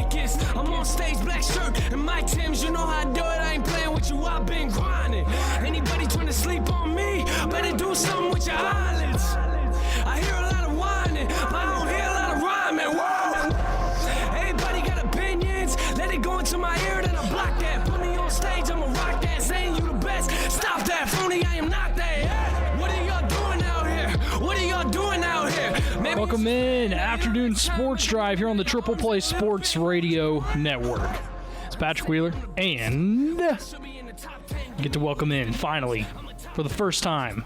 Nikes. I'm on stage, black shirt, and my Timbs. You know how I do it, I ain't playing with you, I've been grinding. Anybody trying to sleep on me, better do something with your eyelids. I hear a lot of whining, but I don't hear a lot of rhyming. Whoa. Everybody got opinions, let it go into my ear, then I block that. Put me on stage, I'ma rock that, saying you the best. Stop that, phony, I am not that. Yeah. What are y'all doing out here? What are y'all doing out here? Maybe Welcome in, Afternoon Sports Drive here on the Triple Play Sports Radio Network. It's Patrick Wheeler, and get to welcome in, finally, for the first time.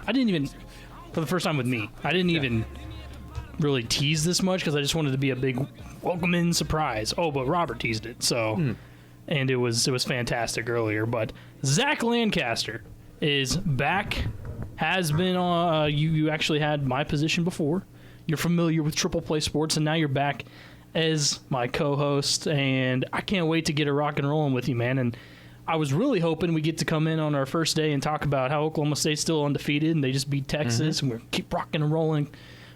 For the first time with me. I didn't even really tease this much because I just wanted to be a big welcome in surprise. Oh, but Robert teased it, so, and it was fantastic earlier. But Zach Lancaster is back, has been on, you actually had my position before. You're familiar with Triple Play Sports, and now you're back as my co-host, and I can't wait to get a rock and rolling with you, man. And I was really hoping we get to come in on our first day and talk about how Oklahoma State's still undefeated and they just beat Texas and we're keep rocking and rolling.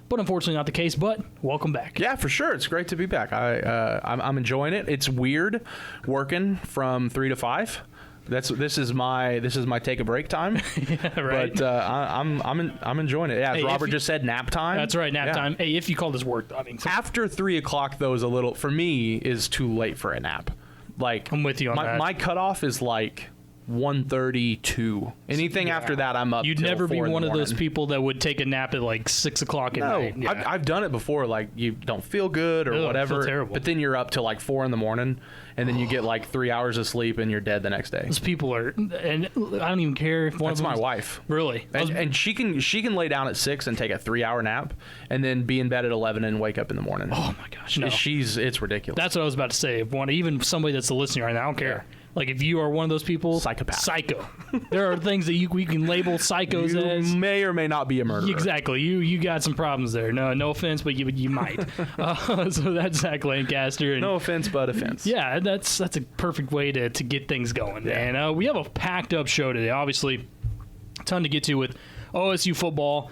But unfortunately not the case, but welcome back. Yeah, for sure. It's great to be back. I'm enjoying it. It's weird working from 3 to 5. This is my take a break time. Yeah, right. But I'm enjoying it. Yeah, as Robert just said, nap time. That's right, nap time. Hey, if you call this work, I mean, after 3 o'clock though is a little, for me, is too late for a nap. Like, I'm with you on that. My cutoff is like 1:32. Anything after that, I'm up. You'd till never be 4 in the one of those morning. people that would take a nap at like 6 o'clock at night. No, I've done it before. Like, you don't feel good or whatever. Feel terrible. But then you're up till like 4 in the morning, and then you get like 3 hours of sleep, and you're dead the next day. Those people are, and I don't even care if one That's of them. my wife. Really? And she can lay down at 6 and take a 3-hour nap, and then be in bed at 11 and wake up in the morning. Oh my gosh, no. It's ridiculous. That's what I was about to say. If even somebody that's listening right now, I don't care. Like, if you are one of those people, Psychopath. Psycho. There are things that we can label psychos as. You may or may not be a murderer. Exactly. You got some problems there. No offense, but you might. So that's Zach Lancaster. And no offense, but offense. yeah, that's a perfect way to get things going. Yeah. And we have a packed up show today. Obviously, a ton to get to with OSU football.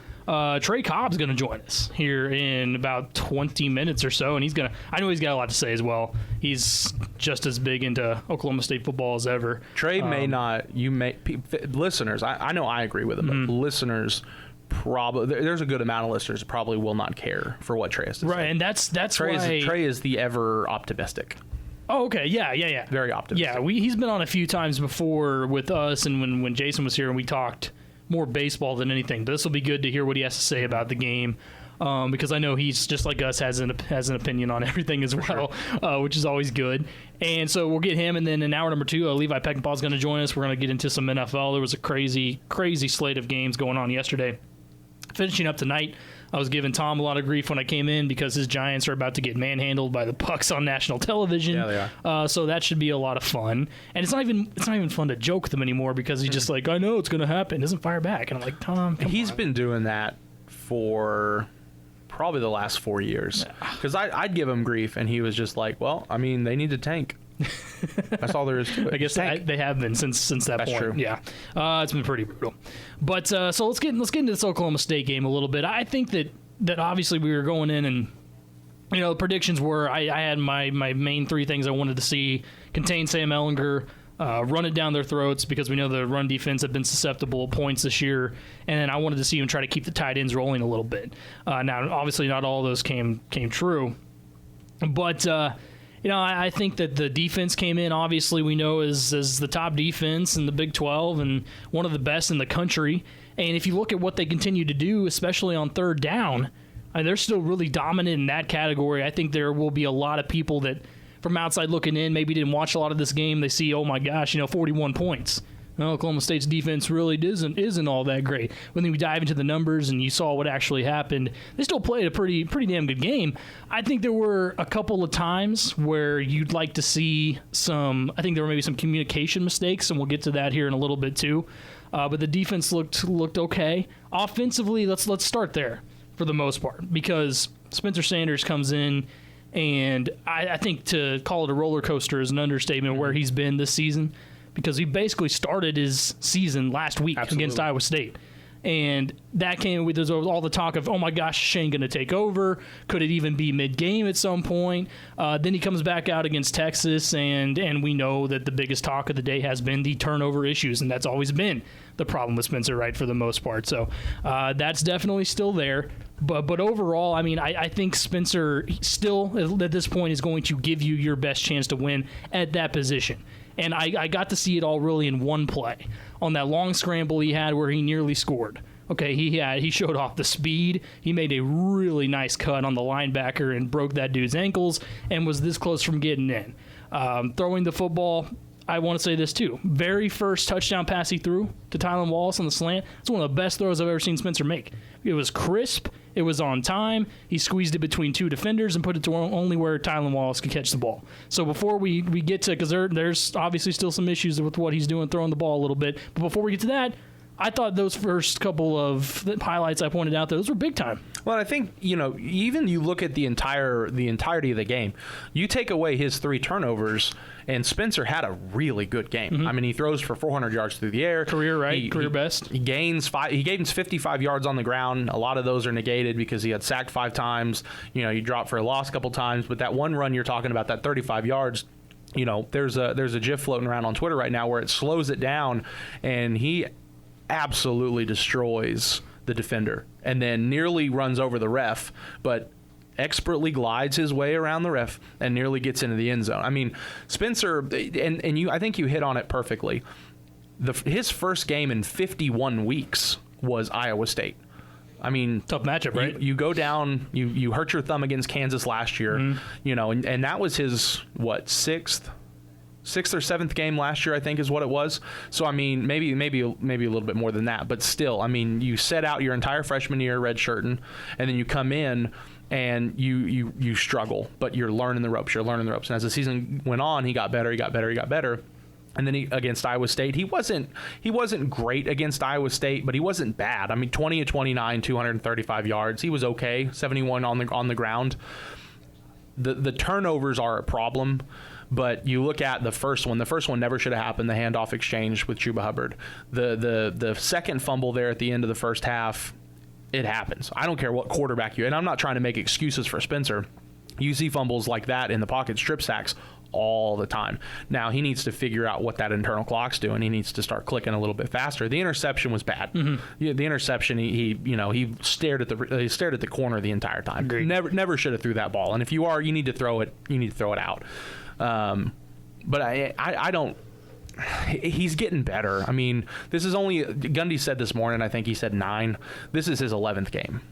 Trey Cobb's going to join us here in about 20 minutes or so, and I know he's got a lot to say as well. He's just as big into Oklahoma State football as ever. Trey listeners, I know I agree with him, but listeners probably, there's a good amount of listeners that probably will not care for what Trey has to say. Right, and that's Trey is the ever optimistic. Oh, okay, yeah. Very optimistic. Yeah, he's been on a few times before with us, and when Jason was here and we talked more baseball than anything. But this will be good to hear what he has to say about the game, because I know he's just like us, has an opinion on everything as well, which is always good. And so we'll get him, and then in hour number 2, Levi Peckinpah is going to join us. We're going to get into some NFL. There was a crazy slate of games going on yesterday. Finishing up tonight, I was giving Tom a lot of grief when I came in because his Giants are about to get manhandled by the Bucs on national television. Yeah, they are. So that should be a lot of fun. And it's not even fun to joke with them anymore because he's just like, I know it's going to happen. Doesn't fire back. And I'm like, Tom, He's been doing that for probably the last 4 years. Because I'd give him grief, and he was just like, well, I mean, they need to tank. That's all there is to it. I guess they have been since that That's point. True. Yeah, it's been pretty brutal. But so let's get into this Oklahoma State game a little bit. I think that obviously we were going in, and the predictions were I had my main 3 things I wanted to see: contain Sam Ehlinger, run it down their throats because we know the run defense have been susceptible to points this year, and then I wanted to see him try to keep the tight ends rolling a little bit. Now, obviously, not all of those came true, but. I think that the defense came in, obviously, we know as the top defense in the Big 12 and one of the best in the country. And if you look at what they continue to do, especially on third down, they're still really dominant in that category. I think there will be a lot of people that, from outside looking in, maybe didn't watch a lot of this game. They see, oh, my gosh, 41 points. Oklahoma State's defense really isn't all that great. When we dive into the numbers and you saw what actually happened, they still played a pretty damn good game. I think there were a couple of times where you'd like to see I think there were maybe some communication mistakes, and we'll get to that here in a little bit too. But the defense looked okay. Offensively, let's start there for the most part, because Spencer Sanders comes in, and I think to call it a roller coaster is an understatement where he's been this season, because he basically started his season last week against Iowa State. And that came with all the talk of, oh my gosh, is Shane going to take over? Could it even be mid-game at some point? Then he comes back out against Texas, and we know that the biggest talk of the day has been the turnover issues, and that's always been the problem with Spencer Wright for the most part. So that's definitely still there. But overall, I mean, I think Spencer still, at this point, is going to give you your best chance to win at that position. And I got to see it all really in one play. On that long scramble he had where he nearly scored. Okay, he showed off the speed. He made a really nice cut on the linebacker and broke that dude's ankles and was this close from getting in. Throwing the football, I want to say this too. Very first touchdown pass he threw to Tylan Wallace on the slant. It's one of the best throws I've ever seen Spencer make. It was crisp. It was on time. He squeezed it between two defenders and put it to only where Tylan Wallace could catch the ball. So before we get to, because there's obviously still some issues with what he's doing throwing the ball a little bit, but before we get to that, I thought those first couple of highlights I pointed out, those were big time. Well, I think, even you look at the entirety of the game, you take away his 3 turnovers, and Spencer had a really good game. Mm-hmm. I mean, he throws for 400 yards through the air. Career best. He gains 55 yards on the ground. A lot of those are negated because he had sacked 5 times. He dropped for a loss a couple times, but that one run you're talking about, that 35 yards, there's a GIF floating around on Twitter right now where it slows it down, and he absolutely destroys the defender and then nearly runs over the ref, but expertly glides his way around the ref and nearly gets into the end zone. I mean, Spencer, and I think you hit on it perfectly. His first game in 51 weeks was Iowa State. I mean, tough matchup, right? You go down, you hurt your thumb against Kansas last year, and that was his, sixth or seventh game last year, I think, is what it was. So, I mean, maybe a little bit more than that. But still, I mean, you set out your entire freshman year redshirting, and then you come in and you struggle, but you're learning the ropes. And as the season went on, he got better. And then against Iowa State, he wasn't great against Iowa State, but he wasn't bad. I mean, 20 of 29, 235 yards. He was okay. 71 on the ground. The turnovers are a problem. But you look at the first one never should have happened, the handoff exchange with Chuba Hubbard. The second fumble there at the end of the first half, it happens. I don't care what quarterback and I'm not trying to make excuses for Spencer. You see fumbles like that in the pocket, strip sacks, all the time. Now, he needs to figure out what that internal clock's doing. He needs to start clicking a little bit faster. The interception was bad. Mm-hmm. Yeah, the interception, he stared at the corner the entire time. Agreed. Never should have threw that ball. And if you need to throw it out. But I don't. He's getting better. I mean, this is only Gundy said this morning. I think he said 9. This is his 11th game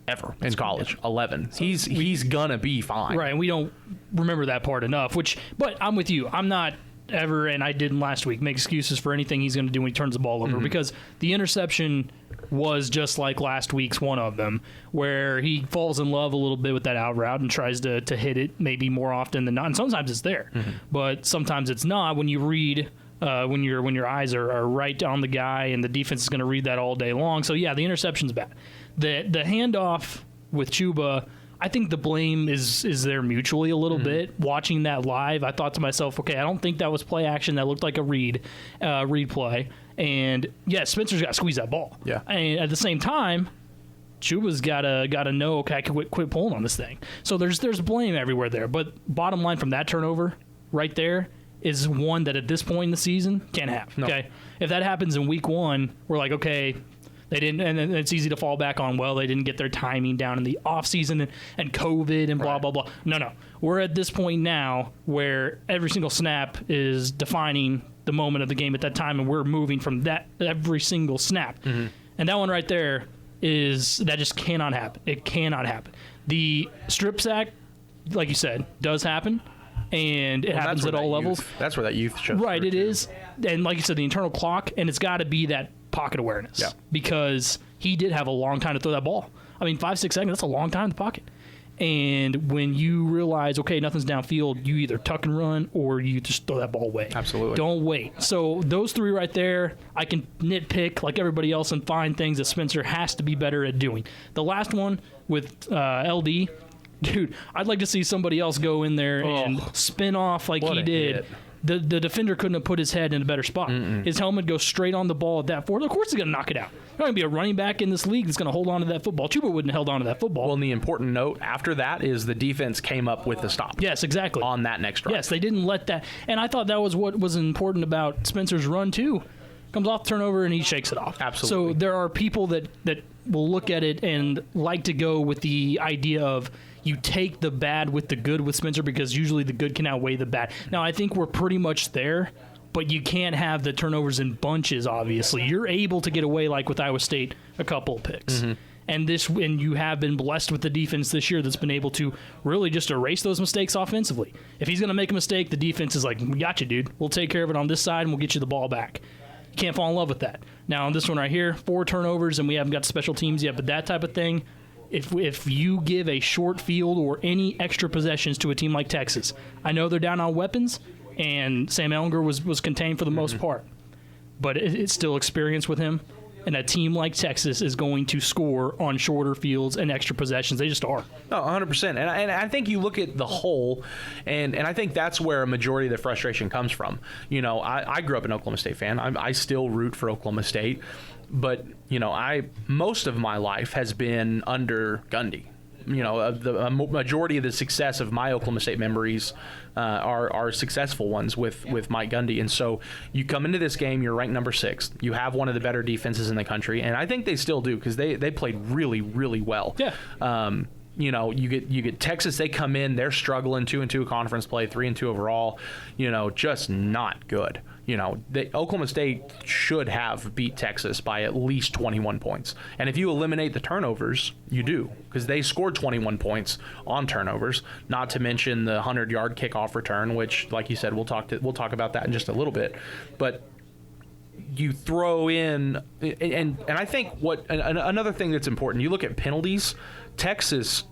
ever in college. 11. He's gonna be fine. Right, and we don't remember that part enough. But I'm with you. I'm not ever, and I didn't last week, make excuses for anything he's going to do when he turns the ball over, mm-hmm. because the interception was just like last week's one of them, where he falls in love a little bit with that out route and tries to hit it maybe more often than not. And sometimes it's there, mm-hmm. but sometimes it's not when you read when your eyes are right on the guy, and the defense is going to read that all day long. So yeah, the interception's bad. The handoff with Chuba, I think the blame is there mutually a little mm-hmm. bit. Watching that live, I thought to myself, okay, I don't think that was play action. That looked like a read play. And yeah, Spencer's got to squeeze that ball. Yeah. And at the same time, Chuba's got to know, okay, I can quit pulling on this thing. So there's blame everywhere there. But bottom line from that turnover right there is one that at this point in the season can't have. No. Okay, if that happens in week 1, we're like, okay, they didn't, and it's easy to fall back on, well, they didn't get their timing down in the offseason and COVID and blah, right. blah, blah. No. We're at this point now where every single snap is defining the moment of the game at that time, and we're moving from that every single snap. Mm-hmm. And that one right there that just cannot happen. It cannot happen. The strip sack, like you said, does happen, and it happens at all levels. That's where that youth shows. Right, it is. And like you said, the internal clock, and it's got to be that pocket awareness. Yeah. Because he did have a long time to throw that ball. I mean, 5-6 seconds, that's a long time in the pocket. And when you realize, okay, nothing's downfield, you either tuck and run or you just throw that ball away. Absolutely. Don't wait. So those 3 right there, I can nitpick like everybody else and find things that Spencer has to be better at doing. The last one with LD, dude, I'd like to see somebody else go in there and spin off like he did. Hit. The defender couldn't have put his head in a better spot. Mm-mm. His helmet goes straight on the ball at that forward. Of course he's going to knock it out. There's not going to be a running back in this league that's going to hold on to that football. Chuba wouldn't have held on to that football. Well, and the important note after that is the defense came up with the stop. Yes, exactly. On that next drive. Yes, they didn't let that. And I thought that was what was important about Spencer's run, too. Comes off turnover, and he shakes it off. Absolutely. So there are people that will look at it and like to go with the idea of you take the bad with the good with Spencer because usually the good can outweigh the bad. Now, I think we're pretty much there. But you can't have the turnovers in bunches, obviously. You're able to get away, like with Iowa State, a couple of picks. Mm-hmm. And you have been blessed with the defense this year that's been able to really just erase those mistakes offensively. If he's going to make a mistake, the defense is like, we got you, dude. We'll take care of it on this side, and we'll get you the ball back. You can't fall in love with that. Now, on this one right here, 4 turnovers, and we haven't got special teams yet, but that type of thing, if you give a short field or any extra possessions to a team like Texas, I know they're down on weapons, and Sam Ehlinger was contained for the most part. But it's still experience with him. And a team like Texas is going to score on shorter fields and extra possessions. They just are. No, 100%. And I think you look at the whole, and I think that's where a majority of the frustration comes from. You know, I grew up an Oklahoma State fan. I still root for Oklahoma State. But, you know, most of my life has been under Gundy. You know, the majority of the success of my Oklahoma State memories are successful ones with Mike Gundy. And so you come into this game, you're ranked number 6. You have one of the better defenses in the country, and I think they still do because they played really, really well. Yeah. You know, you get Texas. They come in, they're struggling 2-2 conference play, 3-2 overall. You know, just not good. You know, Oklahoma State should have beat Texas by at least 21 points. And if you eliminate the turnovers, you do, because they scored 21 points on turnovers, not to mention the 100-yard kickoff return, which, like you said, we'll talk about that in just a little bit. But you throw in, and I think another thing that's important, you look at penalties, Texas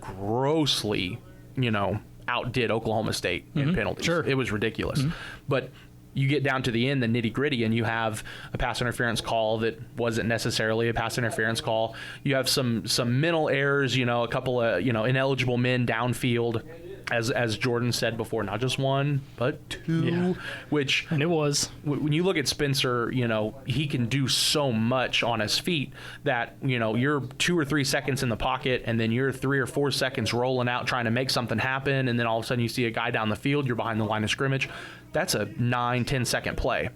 grossly, you know, outdid Oklahoma State in penalties. Sure. It was ridiculous. But you get down to the end, the nitty-gritty, and you have a pass interference call that wasn't necessarily a pass interference call. You have some mental errors, you know, a couple of, you know, ineligible men downfield, as Jordan said before, not just one, but 2, which... And it was. When you look at Spencer, you know, he can do so much on his feet that, you know, you're 2 or 3 seconds in the pocket, and then you're 3 or 4 seconds rolling out trying to make something happen, and then all of a sudden you see a guy down the field, you're behind the line of scrimmage. That's a 9-10 second play.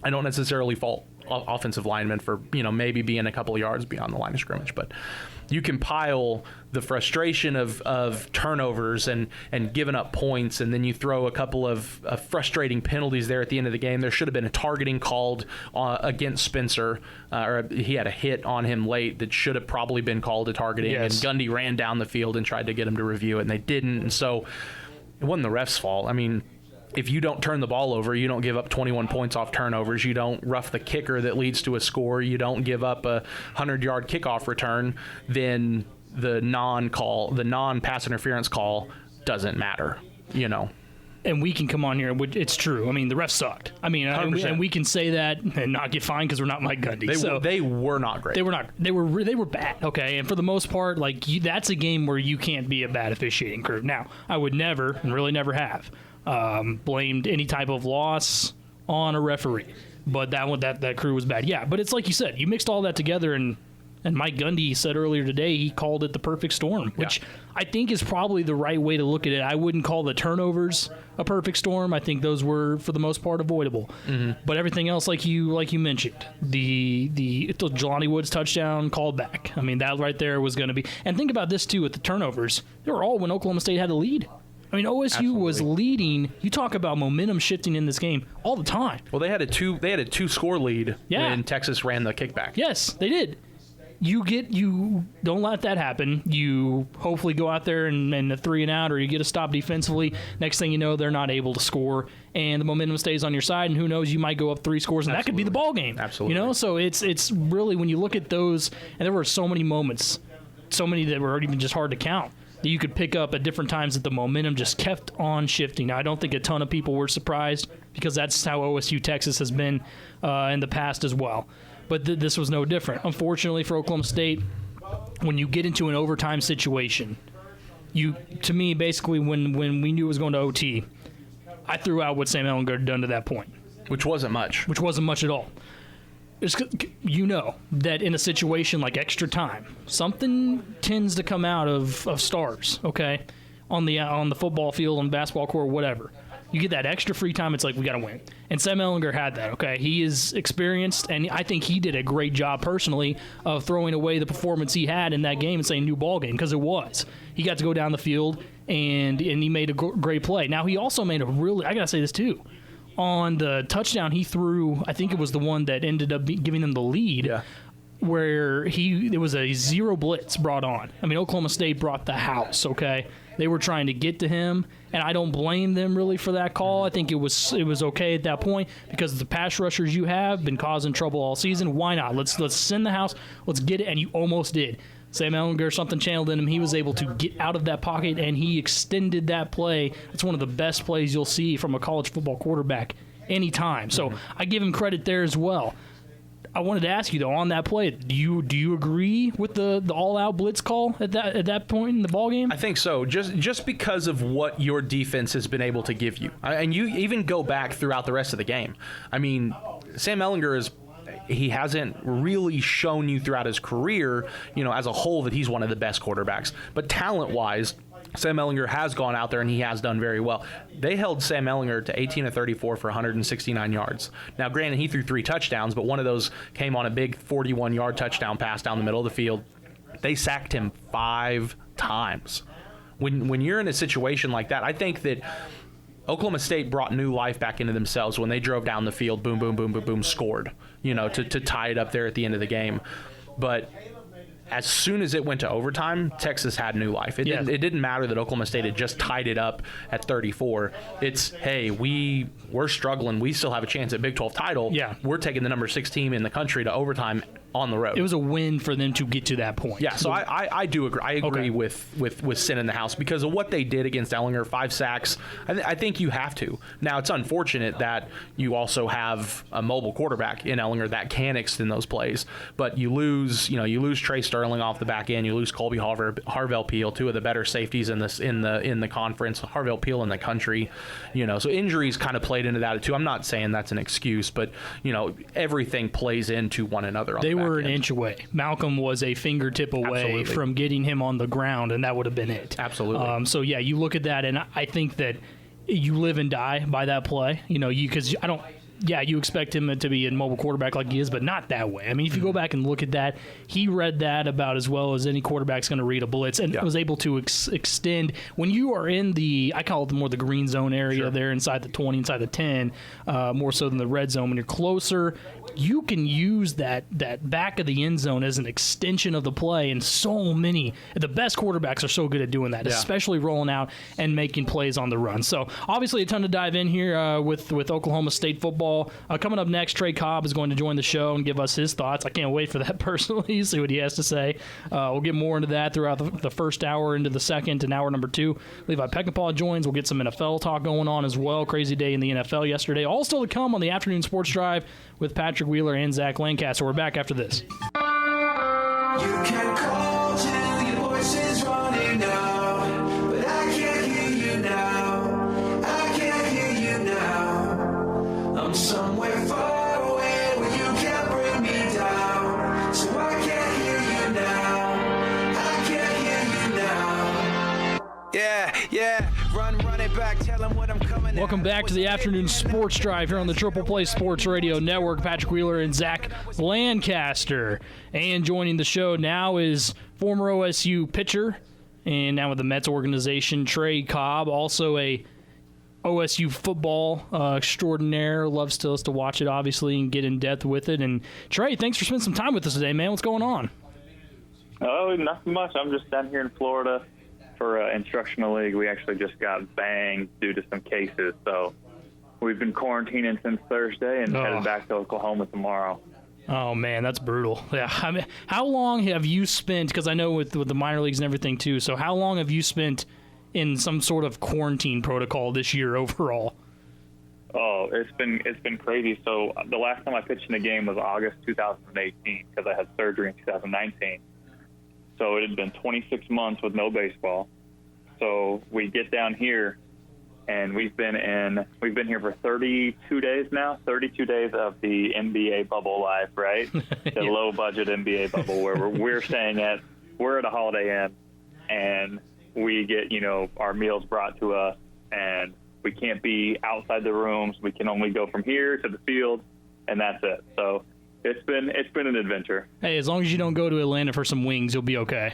I don't necessarily fault offensive linemen for, you know, maybe being a couple of yards beyond the line of scrimmage, but you can pile the frustration of turnovers and giving up points, and then you throw a couple of frustrating penalties there at the end of the game. There should have been a targeting called against Spencer, or he had a hit on him late that should have probably been called a targeting, yes. And Gundy ran down the field and tried to get him to review it, and they didn't, and so it wasn't the ref's fault. I mean, if you don't turn the ball over, you don't give up 21 points off turnovers, you don't rough the kicker that leads to a score, you don't give up a 100-yard kickoff return, then the non-pass interference call doesn't matter, you know. And we can come on here, it's true. I mean, the refs sucked. I mean, and we can say that and not get fined because we're not Mike Gundy. They were not great. They were not. They were bad. Okay, and for the most part, like that's a game where you can't be a bad officiating crew. Now, I would never, and really never have, blamed any type of loss on a referee, but that crew was bad. Yeah, but it's like you said, you mixed all that together, and Mike Gundy said earlier today he called it the perfect storm, which I think is probably the right way to look at it. I wouldn't call the turnovers a perfect storm. I think those were for the most part avoidable. But everything else, like you mentioned, the Jelani Woods touchdown called back. I mean, that right there was going to be. And think about this too with the turnovers. They were all when Oklahoma State had the lead. I mean, OSU Absolutely. was leading. You talk about momentum shifting in this game all the time. Well, they had a two score lead when Texas ran the kickback. Yes, they did. You don't let that happen. You hopefully go out there and a 3 and out, or you get a stop defensively. Next thing you know, they're not able to score, and the momentum stays on your side. And who knows, you might go up 3 scores, and that could be the ball game. Absolutely. You know, so it's really, when you look at those, and there were so many moments, so many that were even just hard to count, that you could pick up at different times that the momentum just kept on shifting. Now, I don't think a ton of people were surprised because that's how OSU Texas has been in the past as well. But this was no different. Unfortunately for Oklahoma State, when you get into an overtime situation, to me, basically, when we knew it was going to OT, I threw out what Sam Ehlinger had done to that point. Which wasn't much. Which wasn't much at all. you know that in a situation like extra time, something tends to come out of stars, okay, on the football field, on the basketball court, whatever. You get that extra free time, it's like, we got to win. And Sam Ehlinger had that, okay? He is experienced, and I think he did a great job personally of throwing away the performance he had in that game and saying new ball game, because it was. He got to go down the field, and he made a great play. Now, he also made I got to say this too, on the touchdown he threw, I think it was the one that ended up giving them the lead, where it was a zero blitz brought on. I mean, Oklahoma State brought the house, okay? They were trying to get to him, and I don't blame them really for that call. I think it was okay at that point because the pass rushers you have been causing trouble all season. Why not? Let's send the house. Let's get it, and you almost did. Sam Ehlinger, something channeled in him. He was able to get out of that pocket, and he extended that play. It's one of the best plays you'll see from a college football quarterback anytime. So I give him credit there as well. I wanted to ask you, though, on that play, do you agree with the all-out blitz call at that point in the ballgame? I think so, just because of what your defense has been able to give you. And you even go back throughout the rest of the game. I mean, Sam Ehlinger he hasn't really shown you throughout his career, as a whole, that he's one of the best quarterbacks. But talent-wise, Sam Ehlinger has gone out there and he has done very well. They held Sam Ehlinger to 18 of 34 for 169 yards. Now, granted, he threw 3 touchdowns, but one of those came on a big 41-yard touchdown pass down the middle of the field. They sacked him 5 times. When you're in a situation like that, I think that Oklahoma State brought new life back into themselves when they drove down the field, boom, boom, boom, boom, boom, scored, to tie it up there at the end of the game. But as soon as it went to overtime, Texas had new life. It didn't matter that Oklahoma State had just tied it up at 34. It's, hey, we're struggling. We still have a chance at Big 12 title. Yeah. We're taking the number 6 team in the country to overtime on the road. It was a win for them to get to that point. Yeah, so I do agree. I agree with Sin in the house because of what they did against Ehlinger, 5 sacks. I think you have to. Now, it's unfortunate that you also have a mobile quarterback in Ehlinger that can extend those plays, but you lose Trey Sterling off the back end. You lose Colby Harvell Peel, 2 of the better safeties in the conference. Harvell Peel in the country. So injuries kind of played into that too. I'm not saying that's an excuse, but everything plays into one another. They were an inch away. Malcolm was a fingertip away from getting him on the ground, and that would have been it. Absolutely. So yeah, you look at that, and I think that you live and die by that play. Because I don't. Yeah, you expect him to be a mobile quarterback like he is, but not that way. I mean, if you go back and look at that, he read that about as well as any quarterback's going to read a blitz, and was able to extend. When you are in I call it more the green zone area there inside the 20, inside the 10, more so than the red zone. When you're closer, you can use that back of the end zone as an extension of the play, and the best quarterbacks are so good at doing that, especially rolling out and making plays on the run. So, obviously, a ton to dive in here with Oklahoma State football. Coming up next, Trey Cobb is going to join the show and give us his thoughts. I can't wait for that personally, see what he has to say. We'll get more into that throughout the first hour into the second and hour number 2. Levi Peckinpah joins. We'll get some NFL talk going on as well. Crazy day in the NFL yesterday. All still to come on the afternoon sports drive with Patrick Wheeler and Zach Lancaster. We're back after this. You can call till your voice is running out, but I can't hear you now. I can't hear you now. I'm somewhere far away where you can't bring me down, so I can't hear you now. I can't hear you now. Yeah, run it back, tell them what I'm coming. Welcome back to the afternoon sports drive here on the Triple Play Sports Radio Network. Patrick Wheeler and Zach Lancaster. And joining the show now is former OSU pitcher and now with the Mets organization, Trey Cobb, also a OSU football extraordinaire. Loves to watch it, obviously, and get in depth with it. And Trey, thanks for spending some time with us today, man. What's going on? Oh, nothing much. I'm just down here in Florida for instructional league. We actually just got banged due to some cases, so we've been quarantining since Thursday and headed back to Oklahoma tomorrow. Oh man, that's brutal. Yeah, I mean, how long have you spent? Because I know with the minor leagues and everything too. So how long have you spent in some sort of quarantine protocol this year overall? Oh, it's been crazy. So the last time I pitched in a game was August 2018 because I had surgery in 2019. So it had been 26 months with no baseball. So we get down here, and we've been here for 32 days now, 32 days of the NBA bubble life, right? The Yeah. low budget NBA bubble where we're at a Holiday Inn, and we get, our meals brought to us, and we can't be outside the rooms. We can only go from here to the field, and that's it. So it's been an adventure. Hey, as long as you don't go to Atlanta for some wings, you'll be okay.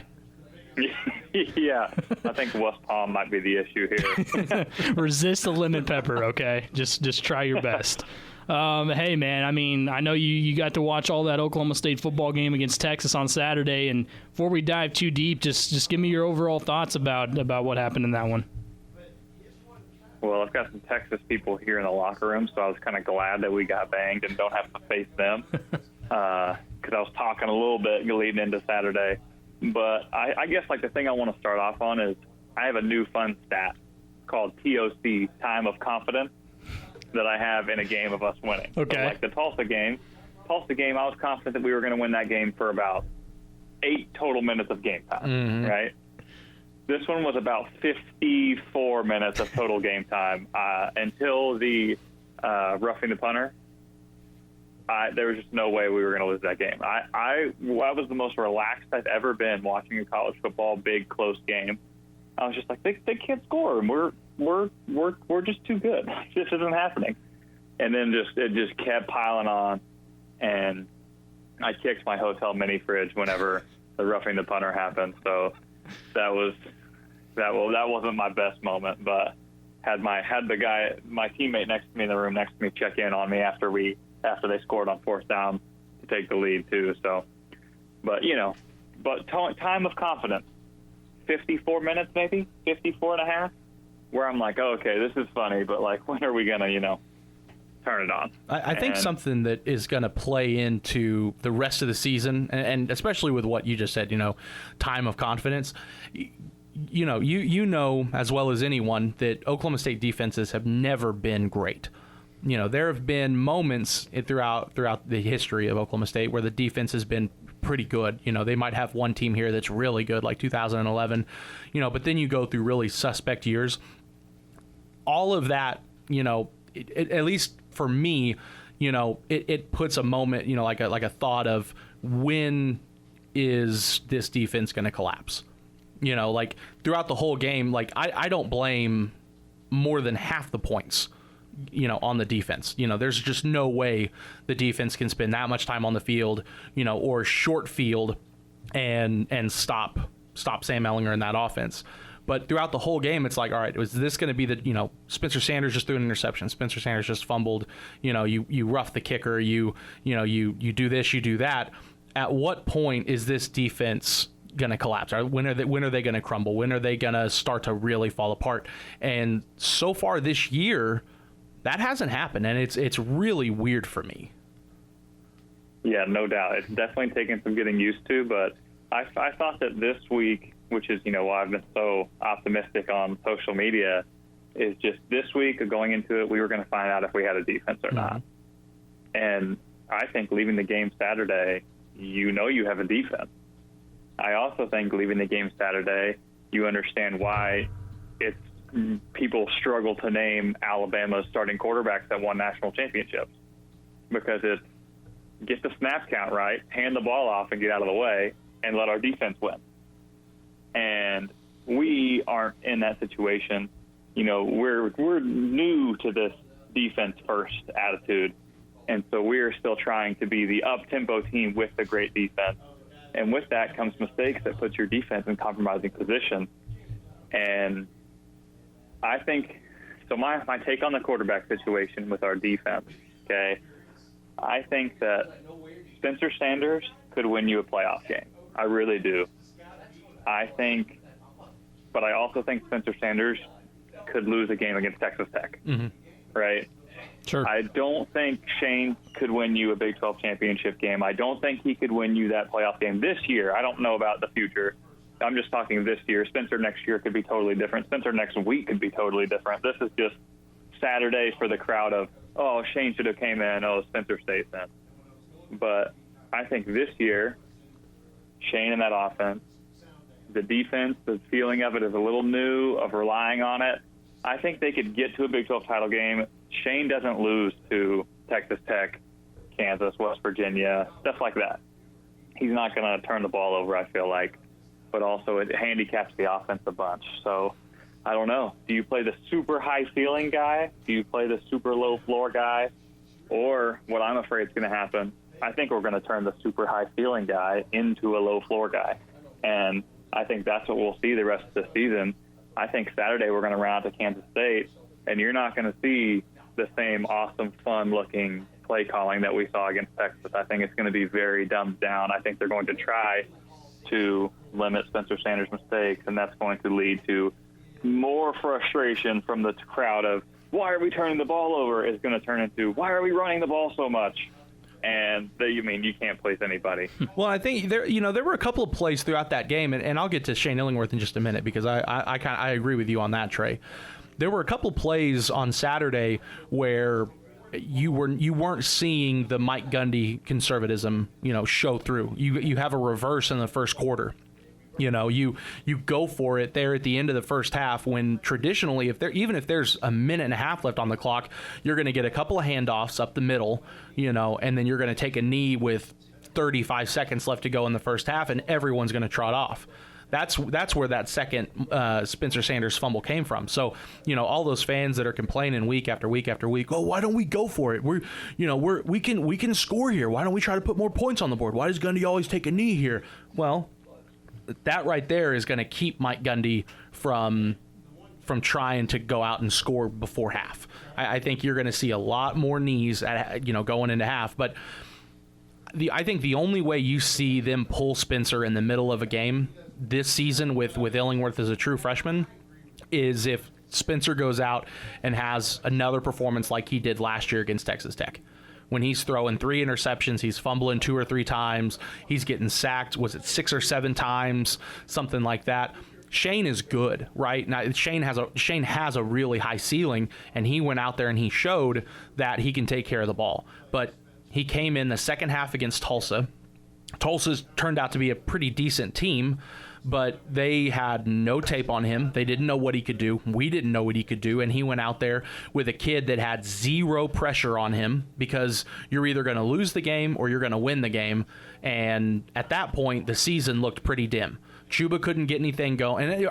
Yeah, I think West Palm might be the issue here. Resist the lemon pepper, okay? Just try your best. Hey, man, I mean, I know you got to watch all that Oklahoma State football game against Texas on Saturday, and before we dive too deep, just give me your overall thoughts about what happened in that one. Well, I've got some Texas people here in the locker room, so I was kind of glad that we got banged and don't have to face them, because I was talking a little bit leading into Saturday. But I guess the thing I want to start off on is I have a new fun stat called TOC, time of confidence, that I have in a game of us winning. Okay. So the Tulsa game, I was confident that we were going to win that game for about 8 total minutes of game time, right? This one was about 54 minutes of total game time until the roughing the punter. There was just no way we were going to lose that game. I was the most relaxed I've ever been watching a college football big close game. I was just like, they can't score, and we're just too good. This isn't happening. And then it just kept piling on, and I kicked my hotel mini fridge whenever the roughing the punter happened. So that wasn't my best moment, but had my teammate next to me in the room next to me check in on me after they scored on 4th down to take the lead too. So, but time of confidence, 54 minutes, maybe 54 and a half, where I'm like, oh, okay, this is funny, but when are we going to, turn it on? I think something that is going to play into the rest of the season, and especially with what you just said, time of confidence, you know as well as anyone that Oklahoma State defenses have never been great. There have been moments throughout the history of Oklahoma State where the defense has been pretty good. They might have one team here that's really good, like 2011, but then you go through really suspect years. All of that, at least for me, it puts a moment, like a thought of, when is this defense going to collapse? Throughout the whole game, I don't blame more than half the points on the defense. There's just no way the defense can spend that much time on the field, or short field and stop Sam Ehlinger in that offense. But throughout the whole game, it's like, all right, was this going to be the, Spencer Sanders just threw an interception, Spencer Sanders just fumbled, you rough the kicker, you do this, you do that. At what point is this defense going to collapse? When are they going to crumble? When are they going to start to really fall apart? And so far this year, that hasn't happened, and it's really weird for me. Yeah, no doubt. It's definitely taken some getting used to, but I thought that this week, which is, why I've been so optimistic on social media, is just this week going into it, we were going to find out if we had a defense or not. And I think leaving the game Saturday, you have a defense. I also think leaving the game Saturday, you understand why people struggle to name Alabama's starting quarterbacks that won national championships, because it's get the snap count right, hand the ball off and get out of the way, and let our defense win. And we aren't in that situation. We're new to this defense first attitude, and so we're still trying to be the up-tempo team with the great defense. And with that comes mistakes that put your defense in compromising position. And I think, so my take on the quarterback situation with our defense, okay, I think that Spencer Sanders could win you a playoff game. I really do. But I also think Spencer Sanders could lose a game against Texas Tech, right? Sure. I don't think Shane could win you a Big 12 championship game. I don't think he could win you that playoff game this year. I don't know about the future. I'm just talking this year. Spencer next year could be totally different. Spencer next week could be totally different. This is just Saturday for the crowd of, oh, Shane should have came in. Oh, Spencer stays in. But I think this year, Shane in that offense, the defense, the feeling of it is a little new, of relying on it. I think they could get to a Big 12 title game. Shane doesn't lose to Texas Tech, Kansas, West Virginia, stuff like that. He's not going to turn the ball over, I feel like. But also it handicaps the offense a bunch. So I don't know. Do you play the super high ceiling guy? Do you play the super low floor guy? Or what I'm afraid is going to happen, I think we're going to turn the super high ceiling guy into a low floor guy. And I think that's what we'll see the rest of the season. I think Saturday we're going to run out to Kansas State, and you're not going to see the same awesome, fun-looking play calling that we saw against Texas. I think it's going to be very dumbed down. I think they're going to try to limit Spencer Sanders' mistakes, and that's going to lead to more frustration from the crowd of, why are we turning the ball over, is going to turn into, why are we running the ball so much? And you can't place anybody. Well, I think there were a couple of plays throughout that game, and I'll get to Shane Illingworth in just a minute because I agree with you on that, Trey. There were a couple of plays on Saturday where you weren't seeing the Mike Gundy conservatism, show through. You have a reverse in the first quarter. You go for it there at the end of the first half when traditionally, even if there's a minute and a half left on the clock, you're going to get a couple of handoffs up the middle, and then you're going to take a knee with 35 seconds left to go in the first half, and everyone's going to trot off. That's where that second Spencer Sanders fumble came from. So, all those fans that are complaining week after week after week, oh, why don't we go for it? We can score here. Why don't we try to put more points on the board? Why does Gundy always take a knee here? Well, that right there is going to keep Mike Gundy from trying to go out and score before half. I think you're going to see a lot more knees going into half. But I think the only way you see them pull Spencer in the middle of a game this season with Illingworth as a true freshman is if Spencer goes out and has another performance like he did last year against Texas Tech. When he's throwing 3 interceptions, he's fumbling 2 or 3 times, he's getting sacked, was it 6 or 7 times, something like that. Shane is good, right? Now, Shane has a really high ceiling, and he went out there and he showed that he can take care of the ball. But he came in the second half against Tulsa. Tulsa's turned out to be a pretty decent team, but they had no tape on him. They didn't know what he could do. We didn't know what he could do, and he went out there with a kid that had zero pressure on him because you're either going to lose the game or you're going to win the game, and at that point, the season looked pretty dim. Chuba couldn't get anything going.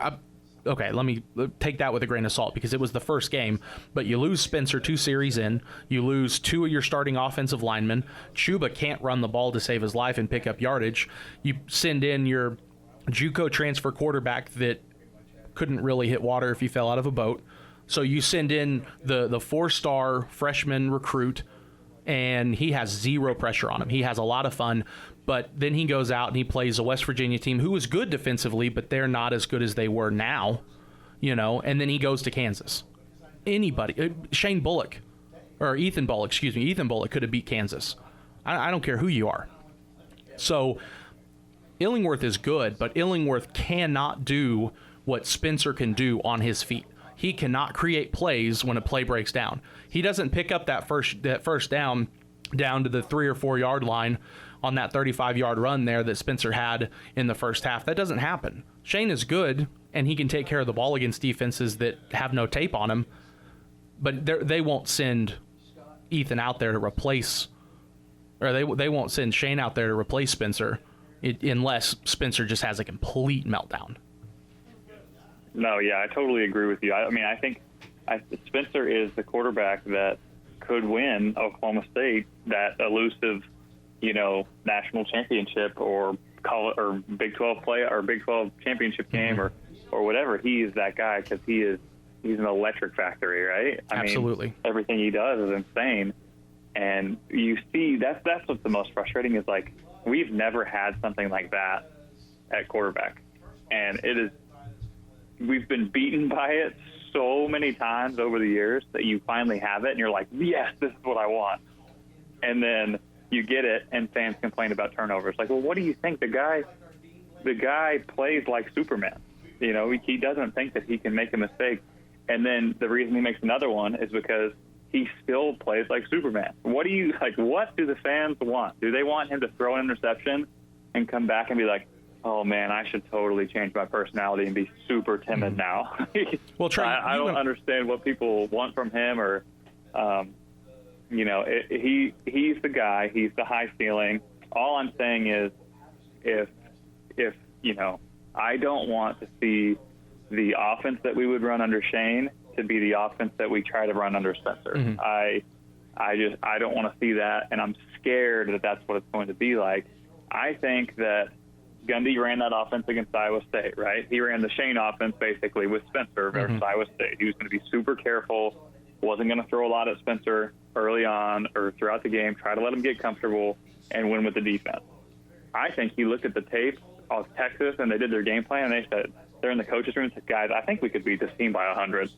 Okay, let me take that with a grain of salt because it was the first game, but you lose Spencer 2 series in, you lose 2 of your starting offensive linemen. Chuba can't run the ball to save his life and pick up yardage. You send in your JUCO transfer quarterback that couldn't really hit water if he fell out of a boat. So you send in the 4-star freshman recruit, and he has zero pressure on him. He has a lot of fun, but then he goes out and he plays a West Virginia team who is good defensively, but they're not as good as they were now, and then he goes to Kansas. Anybody, Ethan Bullock could have beat Kansas. I don't care who you are. So Illingworth is good, but Illingworth cannot do what Spencer can do on his feet. He cannot create plays when a play breaks down. He doesn't pick up that first down to the 3 or 4 yard line on that 35-yard run there that Spencer had in the first half. That doesn't happen. Shane is good, and he can take care of the ball against defenses that have no tape on him, but they won't send Ethan out there to replace, or they won't send Shane out there to replace Spencer unless Spencer just has a complete meltdown. No, yeah, I totally agree with you. I think Spencer is the quarterback that could win Oklahoma State that elusive, national championship or Big 12 play or Big 12 championship game or whatever. He is that guy because he's an electric factory, right? Absolutely. Everything he does is insane. And you see, that's what's the most frustrating is like we've never had something like that at quarterback, and we've been beaten by it so many times over the years that you finally have it and you're like, yes, this is what I want. And then you get it and fans complain about turnovers. Like, well, what do you think? The guy plays like Superman. He doesn't think that he can make a mistake. And then the reason he makes another one is because he still plays like Superman. What do the fans want? Do they want him to throw an interception and come back and be like, oh man, I should totally change my personality and be super timid now. Well, Trey, I don't understand what people want from him, or, he's the guy. He's the high ceiling. All I'm saying is, if I don't want to see the offense that we would run under Shane to be the offense that we try to run under Spencer. Mm-hmm. I don't want to see that, and I'm scared that that's what it's going to be like. I think that Gundy ran that offense against Iowa State, right? He ran the Shane offense basically with Spencer versus Iowa State. He was going to be super careful, wasn't going to throw a lot at Spencer early on or throughout the game, try to let him get comfortable and win with the defense. I think he looked at the tape of Texas and they did their game plan, and they said, they're in the coaches' room and said, guys, I think we could beat this team by 100.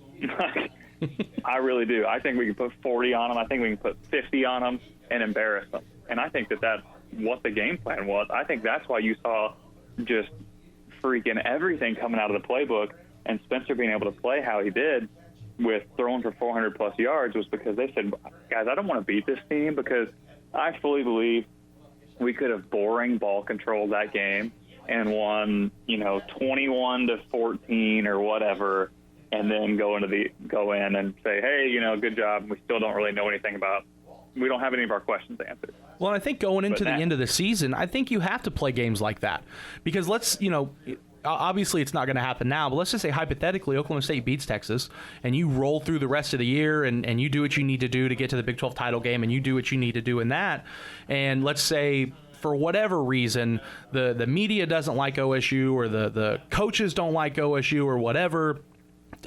I really do. I think we can put 40 on them. I think we can put 50 on them and embarrass them. And I think that that's what the game plan was. I think that's why you saw just freaking everything coming out of the playbook, and Spencer being able to play how he did with throwing for 400-plus yards was because they said, guys, I don't want to beat this team, because I fully believe we could have boring ball controlled that game and won, 21-14 or whatever, and then go in and say, hey, good job. We still don't really know anything we don't have any of our questions answered. Well, I think going into the end of the season, I think you have to play games like that, because obviously it's not going to happen now, but let's just say hypothetically Oklahoma State beats Texas and you roll through the rest of the year and you do what you need to do to get to the Big 12 title game, and you do what you need to do in that. And let's say for whatever reason, the media doesn't like OSU, or the coaches don't like OSU, or whatever.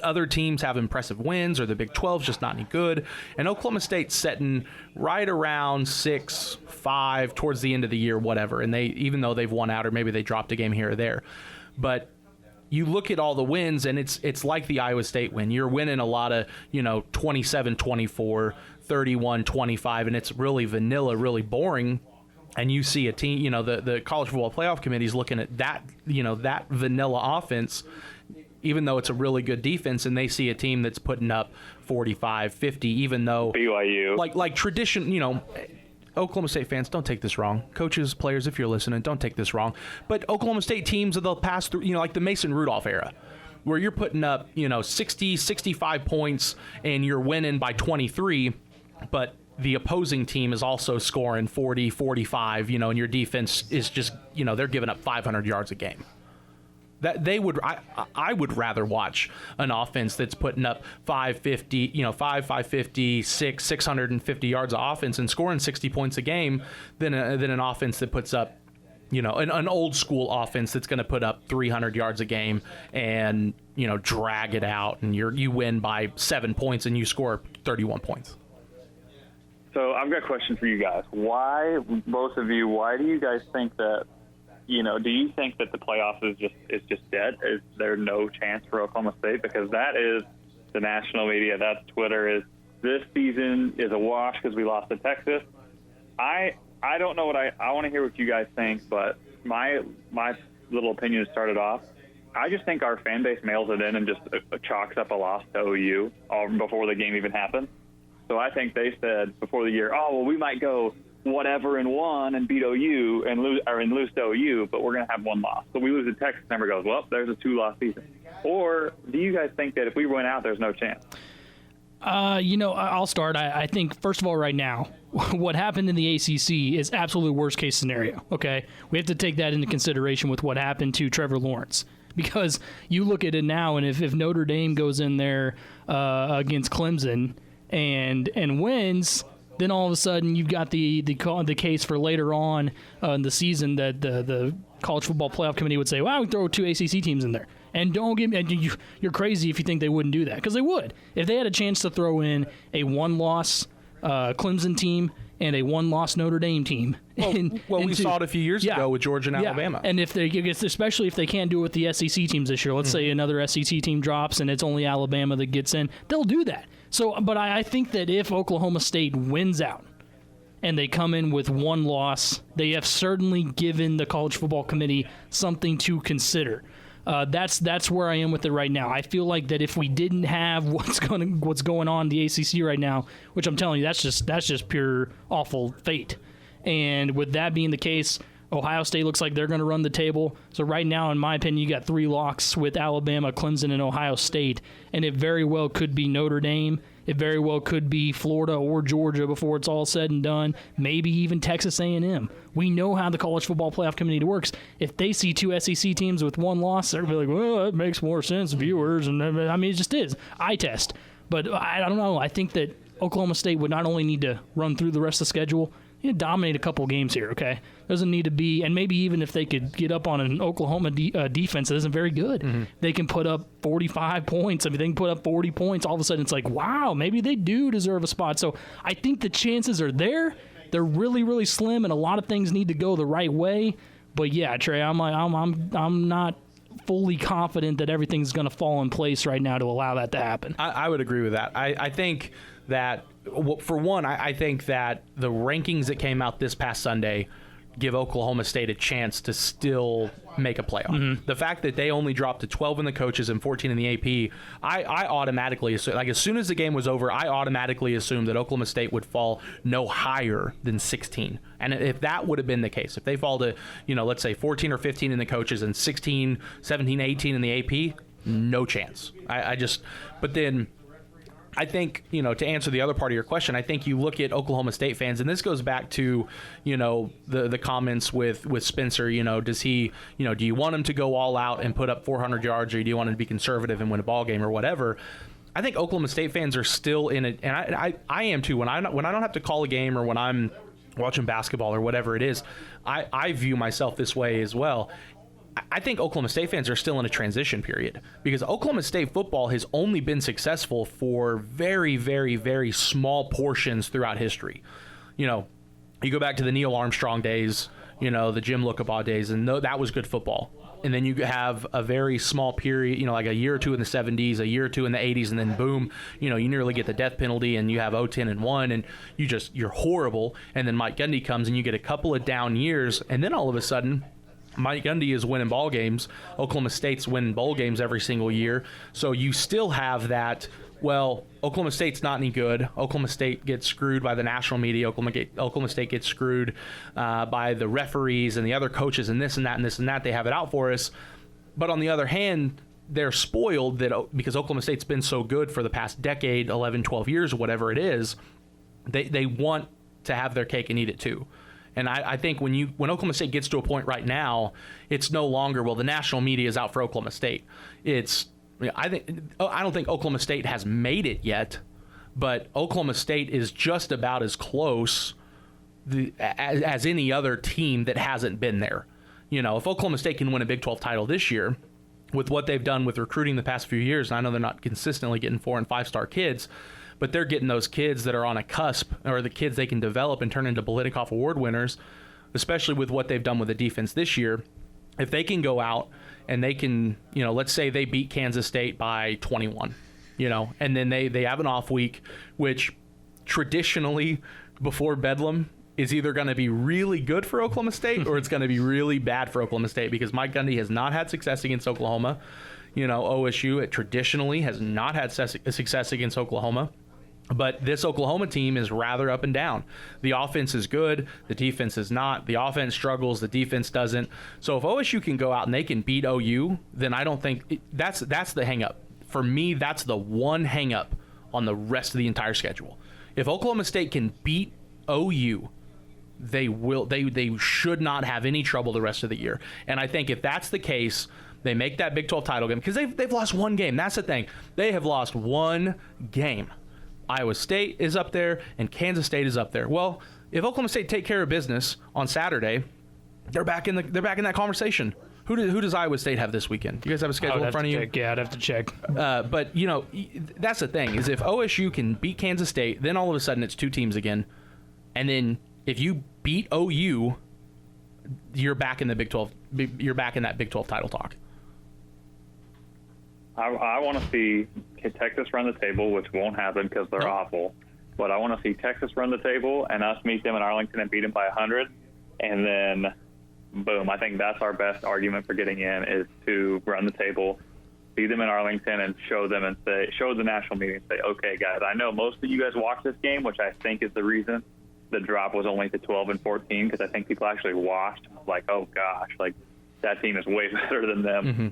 Other teams have impressive wins, or the Big 12's just not any good. And Oklahoma State's setting right around 6-5 towards the end of the year, whatever. And even though they've won out, or maybe they dropped a game here or there. But you look at all the wins, and it's like the Iowa State win. You're winning a lot of, 27-24, 31-25, and it's really vanilla, really boring. And you see a team, the College Football Playoff Committee is looking at that, that vanilla offense, even though it's a really good defense, and they see a team that's putting up 45, 50, even though BYU, like tradition, Oklahoma State fans, don't take this wrong. Coaches, players, if you're listening, don't take this wrong. But Oklahoma State teams of the past, like the Mason Rudolph era, where you're putting up, 60, 65 points and you're winning by 23, but the opposing team is also scoring 40, 45, and your defense is just, they're giving up 500 yards a game. That I would rather watch an offense that's putting up 550, 650 yards of offense and scoring 60 points a game than an offense that puts up, an old school offense that's going to put up 300 yards a game and, drag it out, and you win by 7 points and you score 31 points. So I've got a question for you guys. Why do you guys think that, do you think that the playoffs is just dead? Is there no chance for Oklahoma State? Because that is the national media, that's Twitter, is this season is a wash because we lost to Texas. I don't know I want to hear what you guys think, but my little opinion started off, I just think our fan base mails it in and just chalks up a loss to OU before the game even happened. So I think they said before the year, we might go whatever and one and beat OU and lose to OU, but we're going to have one loss. So we lose to Texas, and everybody goes, well, there's a 2-loss season. Or do you guys think that if we went out, there's no chance? I'll start. I think, first of all, right now, what happened in the ACC is absolute worst case scenario. Okay, we have to take that into consideration with what happened to Trevor Lawrence, because you look at it now, and if Notre Dame goes in there against Clemson and wins, then all of a sudden you've got the case for later on in the season that the College Football Playoff Committee would say, "Wow, we throw 2 ACC teams in there." And you're crazy if you think they wouldn't do that, because they would. If they had a chance to throw in a 1-loss Clemson team and a 1-loss Notre Dame team. We saw it a few years ago with Georgia and Alabama. And especially if they can't do it with the SEC teams this year, let's say another SEC team drops and it's only Alabama that gets in, they'll do that. So, but I think that if Oklahoma State wins out and they come in with 1 loss, they have certainly given the College Football Committee something to consider. That's where I am with it right now. I feel like that if we didn't have what's going on in the ACC right now, which I'm telling you, that's just pure awful fate. And with that being the case, Ohio State looks like they're going to run the table. So right now, in my opinion, you got 3 locks with Alabama, Clemson, and Ohio State. And it very well could be Notre Dame. It very well could be Florida or Georgia before it's all said and done. Maybe even Texas A&M. We know how the College Football Playoff Committee works. If they see 2 SEC teams with 1 loss, they're going to be like, well, that makes more sense, viewers. And I mean, it just is. Eye test. But I don't know. I think that Oklahoma State would not only need to run through the rest of the schedule, you dominate a couple games here, okay? Doesn't need to be, and maybe even if they could get up on an Oklahoma defense that isn't very good, they can put up 45 points. I mean, they can put up 40 points. All of a sudden, it's like, wow, maybe they do deserve a spot. So I think the chances are there. They're really, really slim, and a lot of things need to go the right way. But yeah, Trey, I'm not fully confident that everything's going to fall in place right now to allow that to happen. I would agree with that. I think that, for one, I think that the rankings that came out this past Sunday give Oklahoma State a chance to still make a playoff. The fact that they only dropped to 12 in the coaches and 14 in the AP, I automatically assume, like, as soon as the game was over, I automatically assumed that Oklahoma State would fall no higher than 16. And if that would have been the case, if they fall to, let's say 14 or 15 in the coaches and 16, 17, 18 in the AP, no chance. But then I think, to answer the other part of your question, I think you look at Oklahoma State fans, and this goes back to, the comments with Spencer, does he, do you want him to go all out and put up 400 yards, or do you want him to be conservative and win a ball game or whatever? I think Oklahoma State fans are still in it, and I am too. When I don't have to call a game, or when I'm watching basketball or whatever it is, I view myself this way as well. I think Oklahoma State fans are still in a transition period, because Oklahoma State football has only been successful for very, very, very small portions throughout history. You go back to the Neil Armstrong days, the Jim Lukabaugh days, and that was good football. And then you have a very small period, like a year or two in the 70s, a year or two in the 80s, and then boom, you nearly get the death penalty, and you have 0-10-1, and you're horrible. And then Mike Gundy comes, and you get a couple of down years, and then all of a sudden, Mike Gundy is winning ball games. Oklahoma State's winning bowl games every single year. So you still have that, well, Oklahoma State's not any good. Oklahoma State gets screwed by the national media. Oklahoma State gets screwed by the referees and the other coaches and this and that and this and that. They have it out for us. But on the other hand, they're spoiled because Oklahoma State's been so good for the past decade, 11, 12 years, or whatever it is, they want to have their cake and eat it too. And I think when Oklahoma State gets to a point right now, it's no longer, well, the national media is out for Oklahoma State. I don't think Oklahoma State has made it yet, but Oklahoma State is just about as close as any other team that hasn't been there. If Oklahoma State can win a Big 12 title this year, with what they've done with recruiting the past few years, and I know they're not consistently getting 4- and 5-star kids, but they're getting those kids that are on a cusp, or the kids they can develop and turn into Politikoff Award winners, especially with what they've done with the defense this year. If they can go out and they can, let's say they beat Kansas State by 21, and then they have an off week, which traditionally before Bedlam is either going to be really good for Oklahoma State or it's going to be really bad for Oklahoma State, because Mike Gundy has not had success against Oklahoma. OSU, it traditionally has not had success against Oklahoma. But this Oklahoma team is rather up and down. The offense is good. The defense is not. The offense struggles. The defense doesn't. So if OSU can go out and they can beat OU, then I don't think that's the hang-up. For me, that's the one hang-up on the rest of the entire schedule. If Oklahoma State can beat OU, they should not have any trouble the rest of the year. And I think if that's the case, they make that Big 12 title game, because they've lost one game. That's the thing. They have lost one game. Iowa State is up there, and Kansas State is up there. Well, if Oklahoma State take care of business on Saturday, they're back in that conversation. Who does Iowa State have this weekend? Do you guys have a schedule in front of you? Yeah, I'd have to check. But that's the thing, is if OSU can beat Kansas State, then all of a sudden it's 2 teams again, and then if you beat OU, you're back in the Big 12. You're back in that Big 12 title talk. I want to see Texas run the table, which won't happen because they're awful. But I want to see Texas run the table and us meet them in Arlington and beat them by 100. And then, boom, I think that's our best argument for getting in, is to run the table, beat them in Arlington, and show the national media and say, okay, guys, I know most of you guys watch this game, which I think is the reason the drop was only to 12 and 14 because I think people actually watched like, oh gosh, like that team is way better than them. Mm-hmm.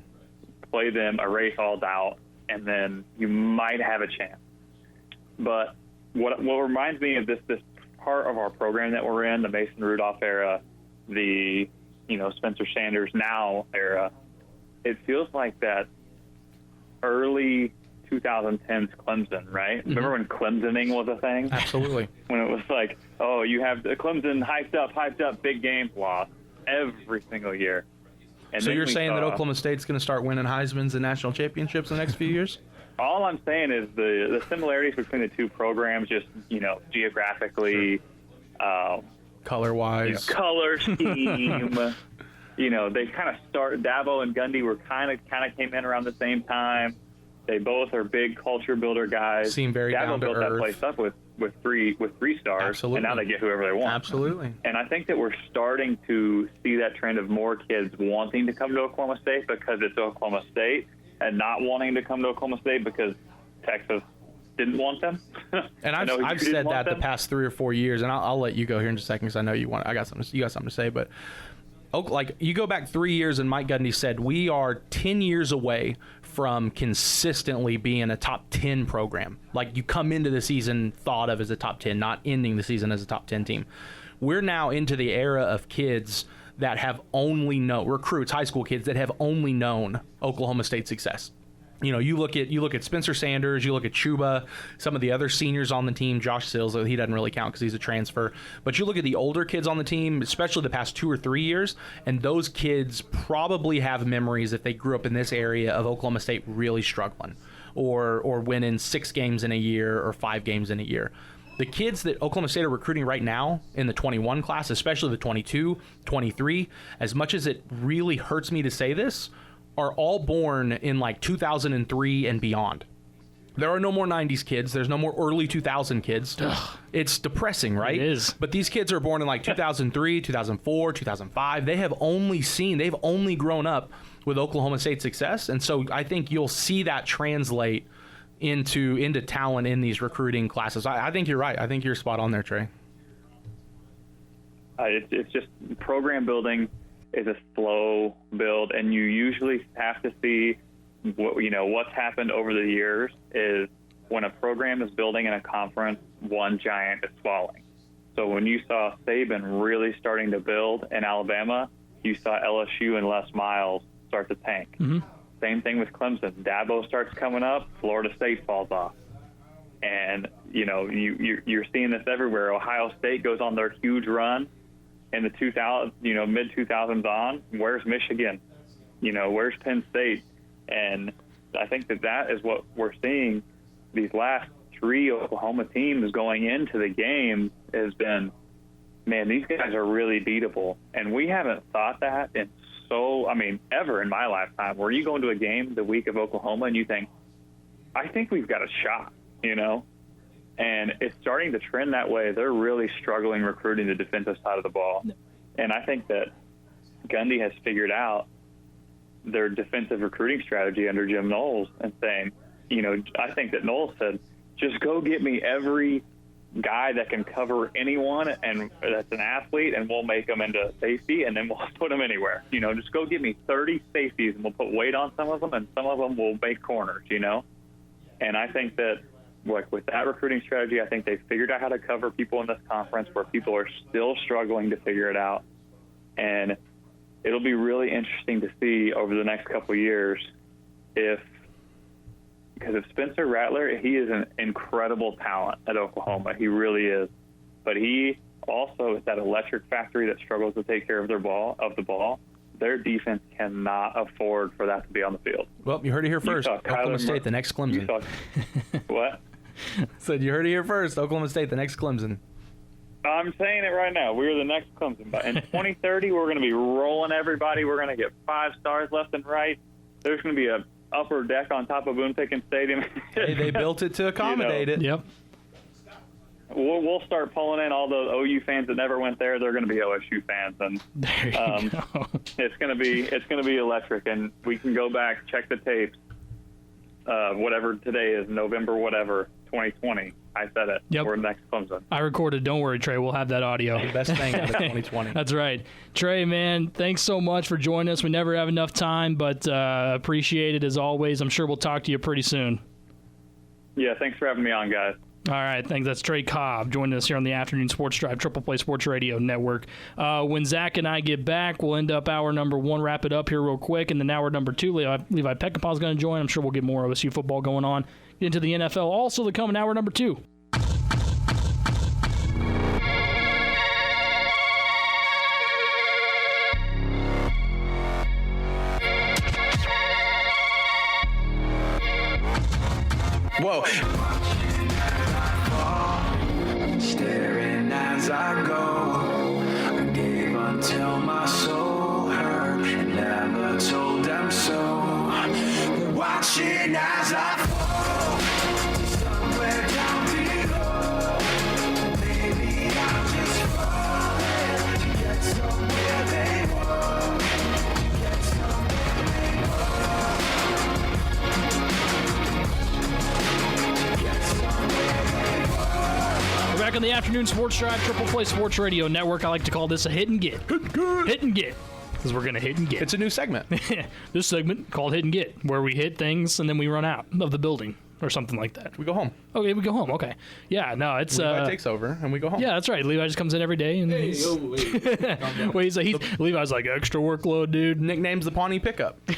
Play them, erase all doubt, and then you might have a chance. But what reminds me of this part of our program that we're in, the Mason Rudolph era, the Spencer Sanders now era, it feels like that early 2010s Clemson, right? Mm-hmm. Remember when Clemsoning was a thing? Absolutely. When it was like, oh, you have the Clemson hyped up, big games lost every single year. And so you're saying that Oklahoma State's going to start winning Heismans and national championships in the next few years? All I'm saying is the similarities between the two programs, just geographically, color-wise, color scheme. They kind of start. Dabo and Gundy were kind of came in around the same time. They both are big culture builder guys. Seem very down to Dabo built earth. that place up with three stars, Absolutely. and now they get whoever they want. Absolutely. And I think that we're starting to see that trend of more kids wanting to come to Oklahoma State because it's Oklahoma State, and not wanting to come to Oklahoma State because Texas didn't want them. And I've said that the past 3 or 4 years, and I'll let you go here in just a second because I know you got something to say, but. Like you go back 3 years and Mike Gundy said we are 10 years away from consistently being a top 10 program. Like you come into the season thought of as a top 10, not ending the season as a top 10 team. We're now into the era of kids that have only known recruits, high school kids that have only known Oklahoma State success. You look at Spencer Sanders, you look at Chuba, some of the other seniors on the team, Josh Sills, he doesn't really count because he's a transfer. But you look at the older kids on the team, especially the past 2 or 3 years, and those kids probably have memories if they grew up in this area of Oklahoma State really struggling or winning 6 games in a year or 5 games in a year. The kids that Oklahoma State are recruiting right now in the 21 class, especially the 22, 23, as much as it really hurts me to say this, are all born in like 2003 and beyond. There are no more 90s kids. There's no more early 2000 kids. Ugh. It's depressing, right? It is. But these kids are born in like 2003, 2004, 2005. They've only grown up with Oklahoma State success. And so I think you'll see that translate into talent in these recruiting classes. I think you're right. I think you're spot on there, Trey. It's just program building is a slow build, and you usually have to see what's happened over the years is when a program is building in a conference, one giant is falling. So when you saw Saban really starting to build in Alabama, you saw LSU and Les Miles start to tank. Mm-hmm. Same thing with Clemson. Dabo starts coming up, Florida State falls off. And you're seeing this everywhere. Ohio State goes on their huge run in the 2000s, mid 2000s on. Where's Michigan? Where's Penn State? And I think that is what we're seeing. These last 3 Oklahoma teams going into the game has been, man, these guys are really beatable. And we haven't thought that ever in my lifetime. Where you go into a game the week of Oklahoma and you think, I think we've got a shot, And it's starting to trend that way. They're really struggling recruiting the defensive side of the ball. And I think that Gundy has figured out their defensive recruiting strategy under Jim Knowles and saying, I think that Knowles said, just go get me every guy that can cover anyone and that's an athlete, and we'll make them into safety, and then we'll put them anywhere. Just go get me 30 safeties, and we'll put weight on some of them, and some of them will make corners, And I think that, like with that recruiting strategy, I think they've figured out how to cover people in this conference where people are still struggling to figure it out. And it'll be really interesting to see over the next couple of years because if Spencer Rattler, he is an incredible talent at Oklahoma. He really is. But he also is that electric factory that struggles to take care of the ball. Their defense cannot afford for that to be on the field. Well, you heard it here first. Oklahoma State, the next Clemson. What? Said you heard it here first. Oklahoma State, the next Clemson. I'm saying it right now. We're the next Clemson. But in 2030, we're going to be rolling everybody. We're going to get 5 stars left and right. There's going to be a upper deck on top of Boone Pickens Stadium. Hey, they built it to accommodate it. Yep. We'll start pulling in all those OU fans that never went there. They're going to be OSU fans, and there you go. It's going to be electric. And we can go back, check the tapes. Whatever today is, November 2020. I said it. Yep. We're next Clemson. I recorded. Don't worry, Trey. We'll have that audio. The best thing out of 2020. That's right. Trey, man, thanks so much for joining us. We never have enough time, but appreciate it as always. I'm sure we'll talk to you pretty soon. Yeah, thanks for having me on, guys. All right, thanks. That's Trey Cobb joining us here on the Afternoon Sports Drive, Triple Play Sports Radio Network. When Zach and I get back, we'll end up hour number 1, wrap it up here real quick, and then hour number 2, Levi Peckinpah is going to join. I'm sure we'll get more OSU football going on. Get into the NFL. Also, the coming hour number 2. Whoa. Staring as I go, I gave until my soul hurt, and never told them so. They're watching as I fall, somewhere down below. Maybe I'm just falling to get somewhere they want, get somewhere they want, get somewhere they want. We're back on the Afternoon Sports Drive, Triple Play Sports Radio Network. I like to call this a hit and get. Hit and get. Because we're going to hit and get. It's a new segment. This segment called Hit and Get, where we hit things and then we run out of the building or something like that. We go home. Okay, we go home. Okay. Yeah, no, it's... Levi takes over, and we go home. Yeah, that's right. Levi just comes in every day. And Levi's like, extra workload, dude. Nickname's the Pawnee Pickup. You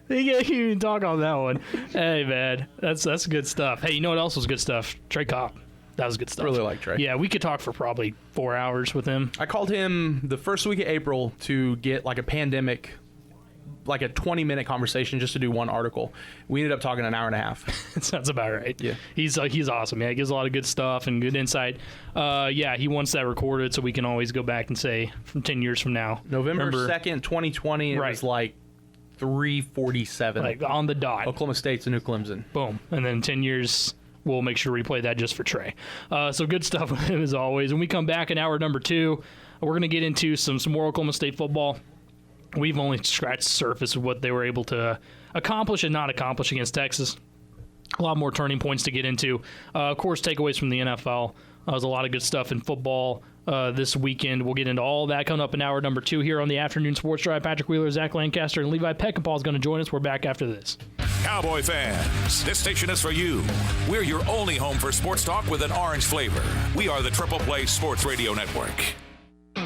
can't even talk on that one. Hey, man, that's good stuff. Hey, you know what else was good stuff? Trey Cobb. That was good stuff. Really like Trey. Yeah, we could talk for probably 4 hours with him. I called him the first week of April to get like a pandemic, like a 20-minute conversation just to do one article. We ended up talking an hour and a half. Sounds about right. Yeah. He's awesome. Yeah, he gives a lot of good stuff and good insight. Yeah, he wants that recorded so we can always go back and say from 10 years from now. November 2nd, 2020, it Right. was like 3:47. Like on the dot. Oklahoma State's a new Clemson. Boom. And then 10 years, we'll make sure we play that just for Trey. So good stuff with him as always. When we come back in hour number 2, we're going to get into some more Oklahoma State football. We've only scratched the surface of what they were able to accomplish and not accomplish against Texas. A lot more turning points to get into. Of course, takeaways from the NFL. There's a lot of good stuff in football this weekend. We'll get into all that coming up in hour number 2 here on the Afternoon Sports Drive. Patrick Wheeler, Zach Lancaster, and Levi Peckinpah is going to join us. We're back after this. Cowboy fans, this station is for you. We're your only home for sports talk with an orange flavor. We are the Triple Play Sports Radio Network.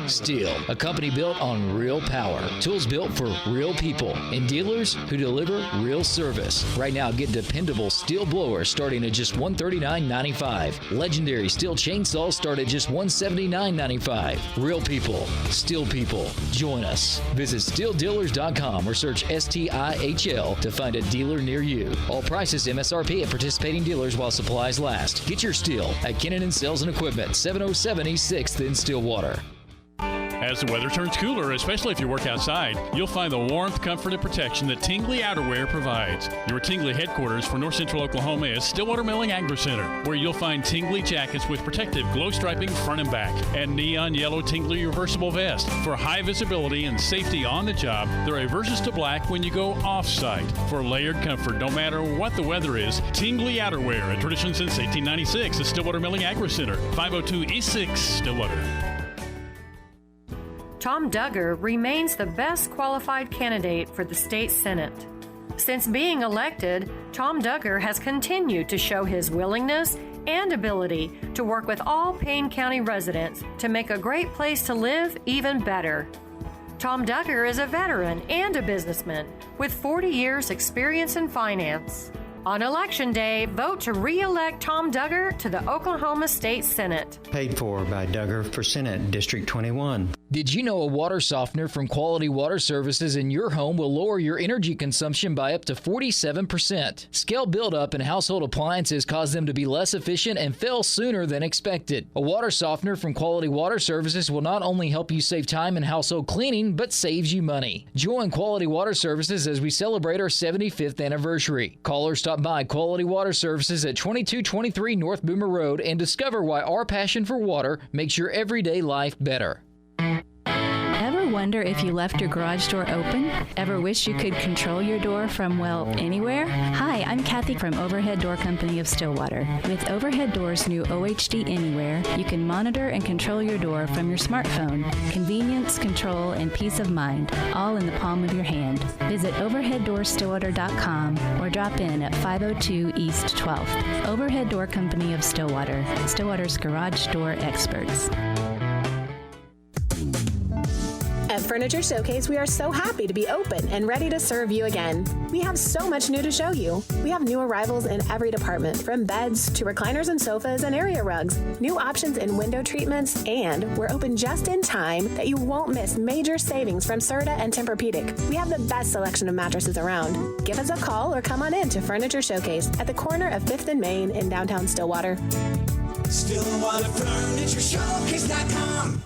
Steel, a company built on real power. Tools built for real people and dealers who deliver real service. Right now, get dependable steel blowers starting at just $139.95. Legendary steel chainsaws start at just $179.95. Real people, steel people. Join us. Visit steeldealers.com or search STIHL to find a dealer near you. All prices MSRP at participating dealers while supplies last. Get your steel at Kennan & Sales and Equipment, 707 East 6th in Stillwater. As the weather turns cooler, especially if you work outside, you'll find the warmth, comfort, and protection that Tingley Outerwear provides. Your Tingley headquarters for North Central Oklahoma is Stillwater Milling Agri Center, where you'll find Tingley jackets with protective glow striping front and back, and neon yellow Tingley reversible vest. For high visibility and safety on the job, there are reverses to black when you go off-site. For layered comfort, no matter what the weather is, Tingley Outerwear, a tradition since 1896, the Stillwater Milling Agri Center, 502 East 6, Stillwater. Tom Duggar remains the best qualified candidate for the state Senate. Since being elected, Tom Duggar has continued to show his willingness and ability to work with all Payne County residents to make a great place to live even better. Tom Duggar is a veteran and a businessman with 40 years' experience in finance. On Election Day, vote to re-elect Tom Duggar to the Oklahoma State Senate. Paid for by Duggar for Senate, District 21. Did you know a water softener from Quality Water Services in your home will lower your energy consumption by up to 47%? Scale buildup in household appliances cause them to be less efficient and fail sooner than expected. A water softener from Quality Water Services will not only help you save time in household cleaning, but saves you money. Join Quality Water Services as we celebrate our 75th anniversary. Call or stop by Quality Water Services at 2223 North Boomer Road and discover why our passion for water makes your everyday life better. Ever wonder if you left your garage door open? Ever wish you could control your door from, well, anywhere? Hi, I'm Kathy from Overhead Door Company of Stillwater. With Overhead Door's new OHD Anywhere, you can monitor and control your door from your smartphone. Convenience, control, and peace of mind, all in the palm of your hand. Visit overheaddoorstillwater.com or drop in at 502 East 12th. Overhead Door Company of Stillwater, Stillwater's garage door experts. At Furniture Showcase, we are so happy to be open and ready to serve you again. We have so much new to show you. We have new arrivals in every department, from beds to recliners and sofas and area rugs, new options in window treatments, and we're open just in time that you won't miss major savings from Serta and Tempur-Pedic. We have the best selection of mattresses around. Give us a call or come on in to Furniture Showcase at the corner of 5th and Main in downtown Stillwater. StillwaterFurnitureShowcase.com.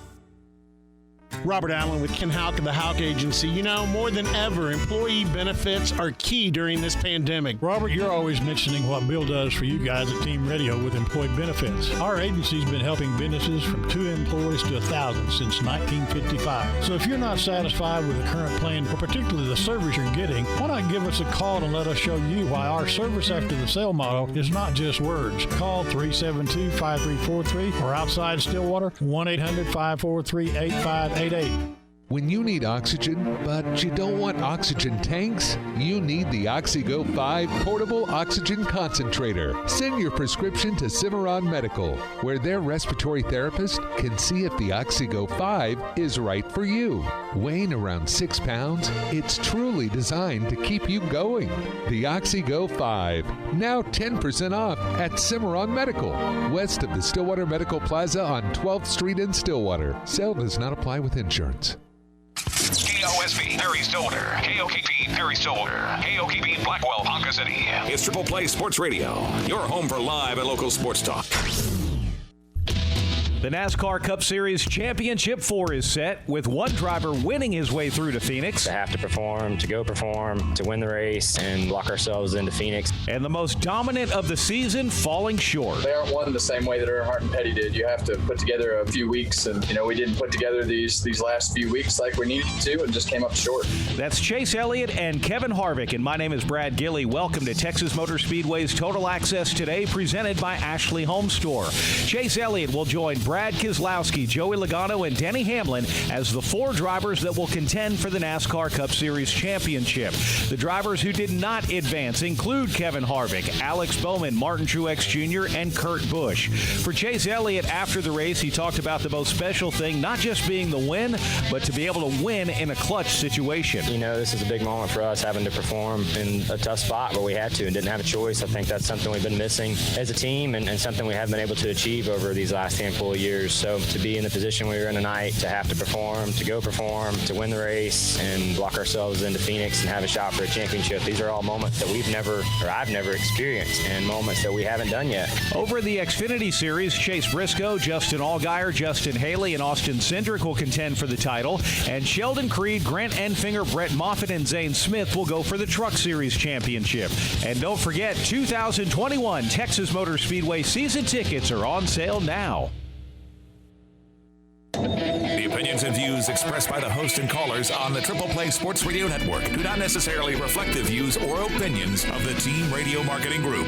Robert Allen with Ken Houck of the Houck Agency. You know, more than ever, employee benefits are key during this pandemic. Robert, you're always mentioning what Bill does for you guys at Team Radio with employee benefits. Our agency's been helping businesses from 2 employees to 1,000 since 1955. So if you're not satisfied with the current plan, or particularly the service you're getting, why not give us a call and let us show you why our service after the sale model is not just words. Call 372-5343 or outside Stillwater, 1-800-543-8588. When you need oxygen, but you don't want oxygen tanks, you need the Oxygo 5 Portable Oxygen Concentrator. Send your prescription to Cimarron Medical, where their respiratory therapist can see if the Oxygo 5 is right for you. Weighing around 6 pounds, it's truly designed to keep you going. The Oxygo 5, now 10% off at Cimarron Medical, west of the Stillwater Medical Plaza on 12th Street in Stillwater. Sale does not apply with insurance. KOSB, Perry Stillwater. KOKP, Perry Stillwater. KOKP, Blackwell, Ponca City. It's Triple Play Sports Radio, your home for live and local sports talk. The NASCAR Cup Series Championship 4 is set, with one driver winning his way through to Phoenix. To have to perform, to go perform, to win the race, and lock ourselves into Phoenix. And the most dominant of the season falling short. They aren't won the same way that Earnhardt and Petty did. You have to put together a few weeks, and we didn't put together these last few weeks like we needed to, and just came up short. That's Chase Elliott and Kevin Harvick, and my name is Brad Gilley. Welcome to Texas Motor Speedway's Total Access Today, presented by Ashley Home Store. Chase Elliott will join Brad Keselowski, Joey Logano, and Denny Hamlin as the 4 drivers that will contend for the NASCAR Cup Series Championship. The drivers who did not advance include Kevin Harvick, Alex Bowman, Martin Truex Jr., and Kurt Busch. For Chase Elliott, after the race, he talked about the most special thing, not just being the win, but to be able to win in a clutch situation. This is a big moment for us, having to perform in a tough spot where we had to and didn't have a choice. I think that's something we've been missing as a team and something we haven't been able to achieve over these last handful of years. So to be in the position we were in tonight, to have to perform, to go perform, to win the race, and block ourselves into Phoenix and have a shot for a championship, these are all moments that I've never experienced, and moments that we haven't done yet. Over the Xfinity Series, Chase Briscoe, Justin Allgaier, Justin Haley, and Austin Cindric will contend for the title, and Sheldon Creed, Grant Enfinger, Brett Moffitt, and Zane Smith will go for the Truck Series championship. And don't forget, 2021 Texas Motor Speedway season tickets are on sale now. The opinions and views expressed by the host and callers on the Triple Play Sports Radio Network do not necessarily reflect the views or opinions of the Team Radio Marketing Group.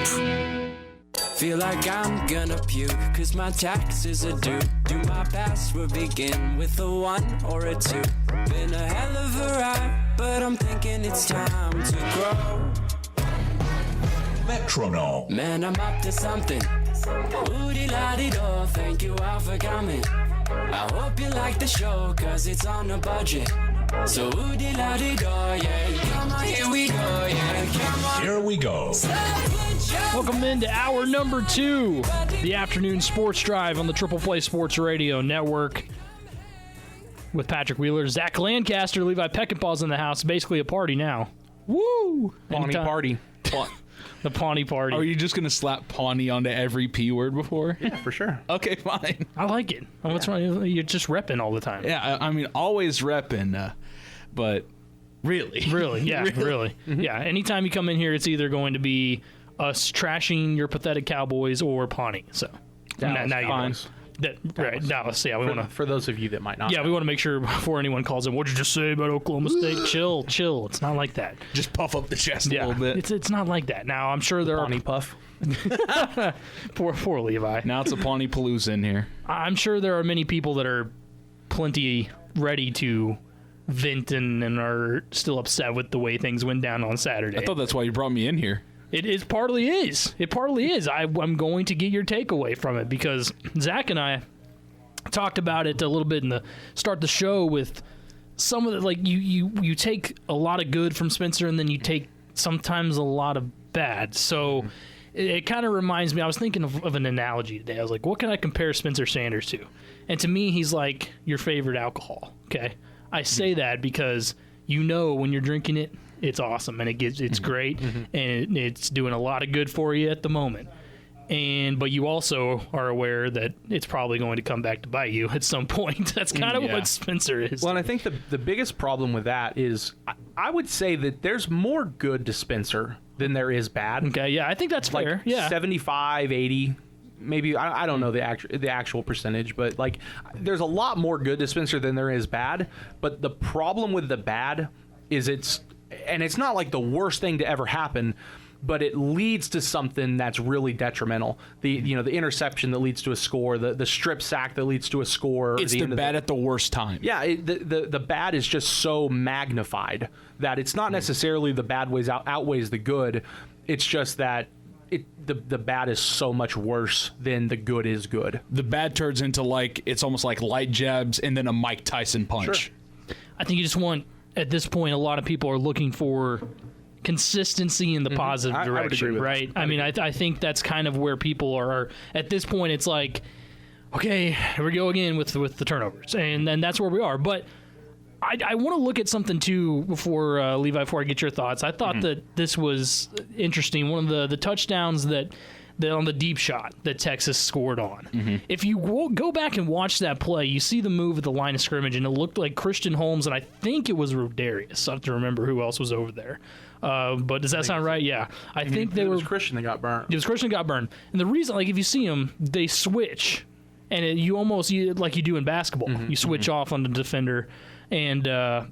Feel like I'm gonna puke, cause my taxes are due. Do my password begin with a 1 or a 2? Been a hell of a ride, but I'm thinking it's time to grow. Metronome. Man, I'm up to something. Ooh-dee-la-dee-do, thank you all for coming. I hope you like the show, cause it's on a budget. So ooh-dee-la-dee-do, yeah, come on, here we go, yeah, come on. Here we go. Welcome into hour number 2, the afternoon sports drive on the Triple Play Sports Radio Network. With Patrick Wheeler, Zach Lancaster, Levi Peckinpah's in the house. Basically a party now. Woo! Pawnee party. The Pawnee party. Are you just going to slap Pawnee onto every P word before? Yeah, for sure. Okay, fine. I like it. What's wrong? You're just repping all the time. Yeah, I mean, always repping, but really. Really, yeah, really. Mm-hmm. Yeah, anytime you come in here, it's either going to be us trashing your pathetic Cowboys or Pawnee. So, now you know. Right. No, so yeah, we want to. For those of you that might not. Yeah, we want to make sure before anyone calls in, what'd you just say about Oklahoma State? Chill. It's not like that. Just puff up the chest a little bit. It's not like that. Now, I'm sure there Pawnee are. puff. Poor Levi. Now it's a Pawnee Palooza in here. I'm sure there are many people that are plenty ready to vent and are still upset with the way things went down on Saturday. I thought that's why you brought me in here. It partly is. It partly is. I'm going to get your takeaway from it because Zach and I talked about it a little bit in the start the show with some of the, like, you take a lot of good from Spencer and then you take sometimes a lot of bad. So it kind of reminds me, I was thinking of an analogy today. I was like, what can I compare Spencer Sanders to? And to me, he's like your favorite alcohol. Okay. I say that because when you're drinking it, it's awesome and it's great and it's doing a lot of good for you at the moment. But you also are aware that it's probably going to come back to bite you at some point. That's kind of what Spencer is. Well, and I think the biggest problem with that is I would say that there's more good to Spencer than there is bad. Okay, yeah, I think that's fair. Yeah, 75, 80. Maybe I don't know the actual percentage, but like there's a lot more good to Spencer than there is bad. But the problem with the bad is it's not like the worst thing to ever happen, but it leads to something that's really detrimental. The interception that leads to a score, the strip sack that leads to a score. It's the bad at the worst time. Yeah, the bad is just so magnified that it's not necessarily the bad outweighs the good. It's just that the bad is so much worse than the good is good. The bad turns into it's almost like light jabs and then a Mike Tyson punch. Sure. I think you just want, at this point, a lot of people are looking for consistency in the positive direction, right? I mean, I think that's kind of where people are at this point. It's like, okay, here we go again with the turnovers, and then that's where we are. But I want to look at something too before Levi, before I get your thoughts. I thought that this was interesting. One of the touchdowns that on the deep shot that Texas scored on. If you go back and watch that play, you see the move at the line of scrimmage, and it looked like Christian Holmes, and I think it was Rodarius. I have to remember who else was over there. But does that sound right? Yeah. I think it was Christian that got burned. It was Christian that got burned. And the reason, if you see them, they switch, and you almost like you do in basketball. You switch off on the defender, and I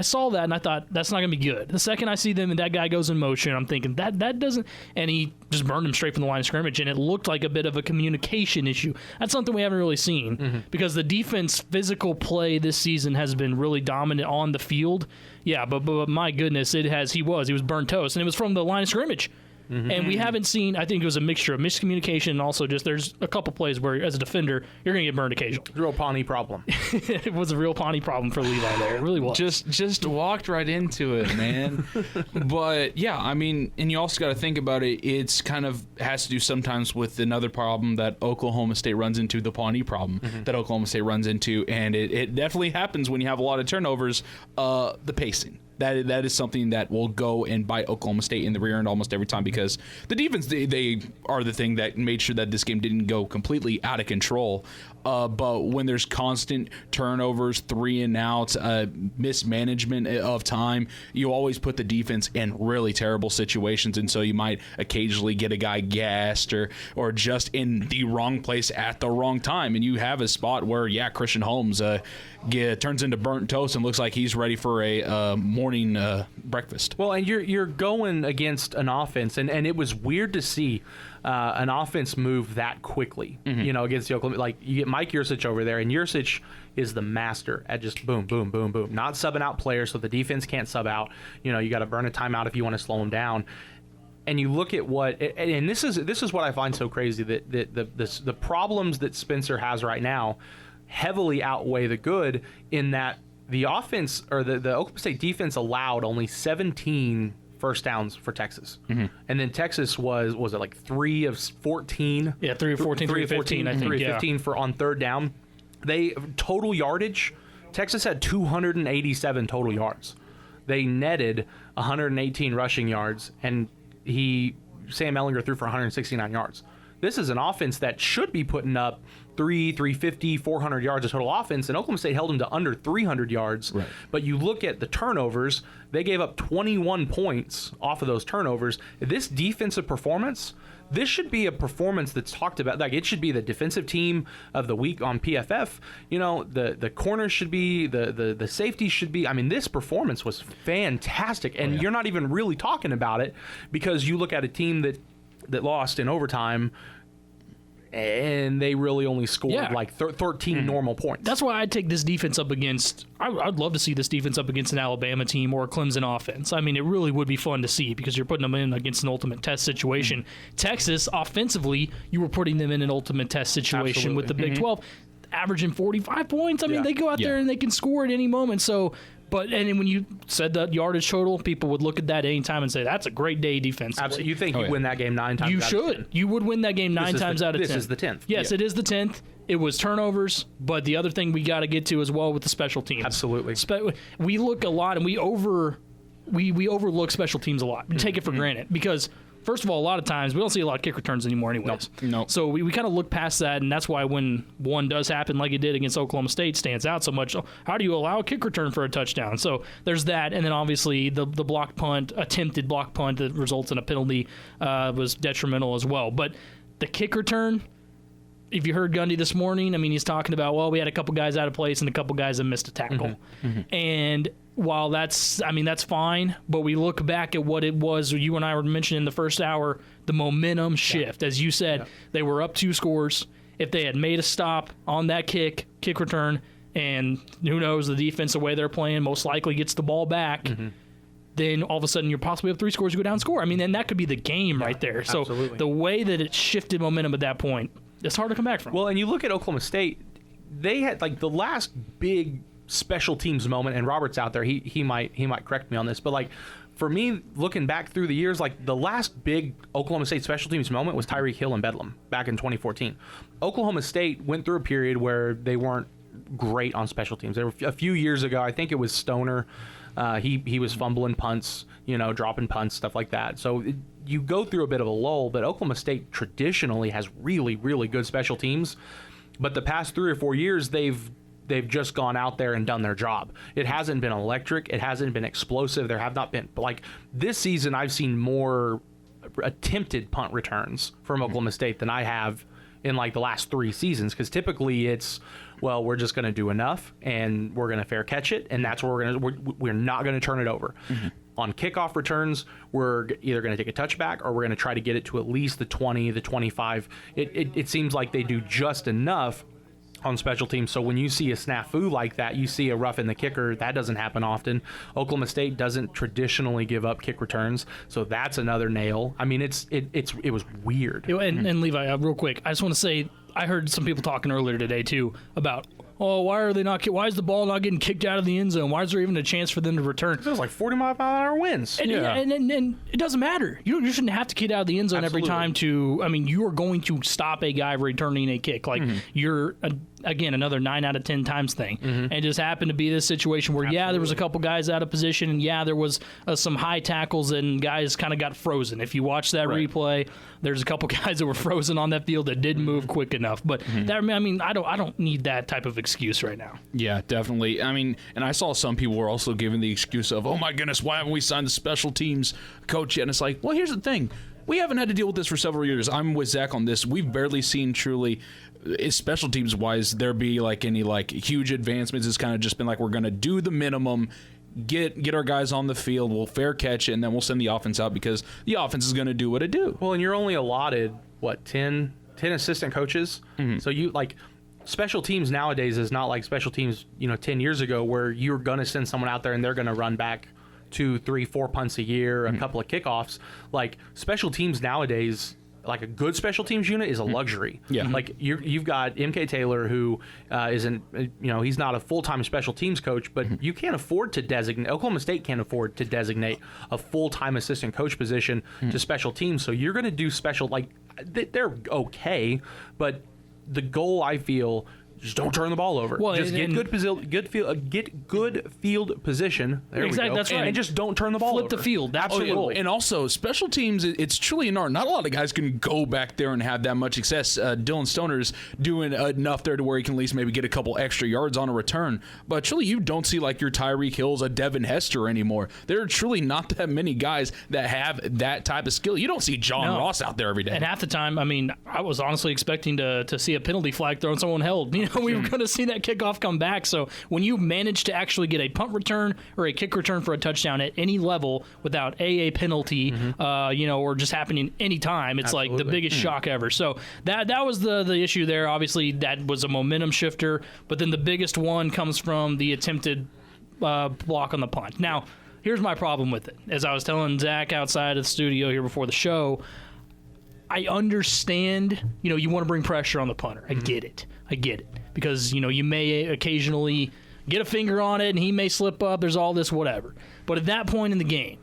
saw that and I thought that's not gonna be good. The second I see them and that guy goes in motion, I'm thinking that doesn't, and he just burned him straight from the line of scrimmage, and it looked like a bit of a communication issue. That's something we haven't really seen because the defense physical play this season has been really dominant on the field. Yeah, but my goodness, he was burnt toast, and it was from the line of scrimmage. And we haven't seen, I think it was a mixture of miscommunication and also just there's a couple plays where, as a defender, you're going to get burned occasionally. Real Pawnee problem. It was a real Pawnee problem for Levi there. It really was. Just walked right into it, man. But, yeah, I mean, and you also got to think about it. It's kind of has to do sometimes with another problem that Oklahoma State runs into, the Pawnee problem that Oklahoma State runs into. And it definitely happens when you have a lot of turnovers, the pacing. That is something that will go and bite Oklahoma State in the rear end almost every time because the defense, they are the thing that made sure that this game didn't go completely out of control. But when there's constant turnovers, 3 and outs, mismanagement of time, you always put the defense in really terrible situations. And so you might occasionally get a guy gassed or just in the wrong place at the wrong time. And you have a spot where, Christian Holmes turns into burnt toast and looks like he's ready for a morning breakfast. Well, and you're going against an offense, and it was weird to see an offense move that quickly, against the Oklahoma. Like, you get Mike Yursich over there, and Yursich is the master at just boom, boom, boom, boom. Not subbing out players so the defense can't sub out. You got to burn a timeout if you want to slow them down. And you look at and this is what I find so crazy, that the problems that Spencer has right now heavily outweigh the good, in that the offense, or the Oklahoma State defense, allowed only 17 first downs for Texas. And then Texas was it like 3 of 14? Yeah, 3 of 14, 3 of 15, I think. 3 of 15 for on third down. They total yardage, Texas had 287 total yards. They netted 118 rushing yards, and Sam Ehlinger threw for 169 yards. this is an offense that should be putting up 350, 400 yards of total offense, and Oklahoma State held them to under 300 yards. Right. But you look at the turnovers, they gave up 21 points off of those turnovers. This defensive performance, this should be a performance that's talked about. Like, it should be the defensive team of the week on PFF. You know, the corners should be, the safeties should be. I mean, this performance was fantastic, and you're not even really talking about it because you look at a team that lost in overtime, and they really only scored like 13 normal points. That's why I'd take this defense up against, I'd love to see this defense up against an Alabama team or a Clemson offense. I mean, it really would be fun to see because you're putting them in against an ultimate test situation. Texas, offensively, you were putting them in an ultimate test situation with the Big 12, averaging 45 points. I mean, they go out there and they can score at any moment. So, and then when you said that yardage total, people would look at that any time and say, that's a great day defensively. Absolutely. You think you win that game 9 times you out should. of 10. You would win that game 9 times out of 10. This is the 10th. Yes, it is the 10th. It was turnovers, but the other thing we got to get to as well with the special teams. Absolutely. We look a lot, and we overlook special teams a lot. We take it for granted because, first of all, a lot of times we don't see a lot of kick returns anymore anyways. No. So we kind of look past that, and that's why when one does happen like it did against Oklahoma State stands out so much. How do you allow a kick return for a touchdown? So there's that, and then obviously the block punt, attempted block punt that results in a penalty was detrimental as well. But the kick return, if you heard Gundy this morning, I mean, he's talking about, well, we had a couple guys out of place and a couple guys that missed a tackle. And while that's fine, but we look back at what it was, you and I were mentioning in the first hour, the momentum shift. As you said, they were up 2 scores. If they had made a stop on that kick return, and who knows, the defense, the way they're playing, most likely gets the ball back, then all of a sudden you're possibly up 3 scores, you go down and score. I mean, and that could be the game right there. So absolutely. The way that it shifted momentum at that point, it's hard to come back from. Well, and you look at Oklahoma State, they had like the last big special teams moment, and Robert's out there, he might correct me on this, but like for me, looking back through the years, like the last big Oklahoma State special teams moment was Tyreek Hill and Bedlam back in 2014. Oklahoma State went through a period where they weren't great on special teams. There were a few years ago, I think it was Stoner, he was fumbling punts, dropping punts, stuff like that. So you go through a bit of a lull, but Oklahoma State traditionally has really, really good special teams. But the past 3 or 4 years, they've just gone out there and done their job. It hasn't been electric. It hasn't been explosive. There have not been, like this season, I've seen more attempted punt returns from Oklahoma State than I have in like the last 3 seasons. Because typically it's, well, we're just going to do enough and we're going to fair catch it, and that's where we're not going to turn it over. On kickoff returns, we're either going to take a touchback or we're going to try to get it to at least the 20, the 25. It seems like they do just enough on special teams. So when you see a snafu like that, you see a rough in the kicker, that doesn't happen often. Oklahoma State doesn't traditionally give up kick returns, so that's another nail. I mean, it was weird. And Levi, real quick, I just want to say, I heard some people talking earlier today too about, why is the ball not getting kicked out of the end zone? Why is there even a chance for them to return? There's like 40-mile-per-hour winds. And it doesn't matter. You shouldn't have to kick out of the end zone every time you are going to stop a guy returning a kick. Like you're, again, another 9 out of 10 times thing. And it just happened to be this situation where, there was a couple guys out of position, and there was some high tackles, and guys kind of got frozen. If you watch that replay, there's a couple guys that were frozen on that field that didn't move quick enough. But I don't need that type of excuse right now. Yeah, definitely. I mean, and I saw some people were also giving the excuse of, oh my goodness, why haven't we signed the special teams coach yet? And it's like, well, here's the thing. We haven't had to deal with this for several years. I'm with Zach on this. We've barely seen truly, special teams wise, there be like any like huge advancements. It's kind of just been like, we're going to do the minimum, get our guys on the field, we'll fair catch it, and then we'll send the offense out because the offense is going to do what it do. Well, and you're only allotted, 10 assistant coaches? So you like, special teams nowadays is not like special teams 10 years ago where you're going to send someone out there and they're going to run back 2, 3, 4 punts a year, a couple of kickoffs. Like special teams nowadays, like a good special teams unit is a luxury. Like you've got MK Taylor, who isn't, he's not a full-time special teams coach, but you can't afford to designate, Oklahoma State can't afford to designate a full-time assistant coach position to special teams. So you're going to do special, like they're okay, but the goal, I feel, Just don't turn the ball over. Well, just get good field position. There Exactly, we go. that's right. And just don't turn the ball Flip over. the field. That's Absolutely. the goal. And also, special teams, it's truly an art. Not a lot of guys can go back there and have that much success. Dylan Stoner's doing enough there to where he can at least maybe get a couple extra yards on a return. But truly, you don't see like your Tyreek Hills, a Devin Hester anymore. There are truly not that many guys that have that type of skill. You don't see John Ross out there every day. And half the time, I mean, I was honestly expecting to see a penalty flag thrown, someone held. You know, we were going to see that kickoff come back. So when you manage to actually get a punt return or a kick return for a touchdown at any level without a penalty, or just happening any time, it's like the biggest shock ever. So that was the issue there. Obviously, that was a momentum shifter. But then the biggest one comes from the attempted block on the punt. Now, here's my problem with it. As I was telling Zach outside of the studio here before the show, I understand, you want to bring pressure on the punter. I get it. Because, you may occasionally get a finger on it and he may slip up. There's all this whatever. But at that point in the game,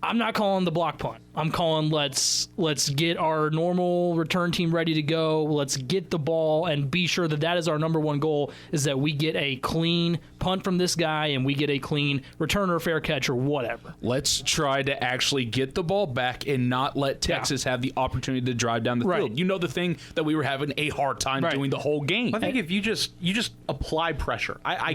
I'm not calling the block punt. I'm calling let's get our normal return team ready to go. Let's get the ball and be sure that is our number one goal, is that we get a clean punt from this guy and we get a clean return or fair catch or whatever. Let's try to actually get the ball back and not let Texas have the opportunity to drive down the field. You know, the thing that we were having a hard time doing the whole game. I think if you just apply pressure, I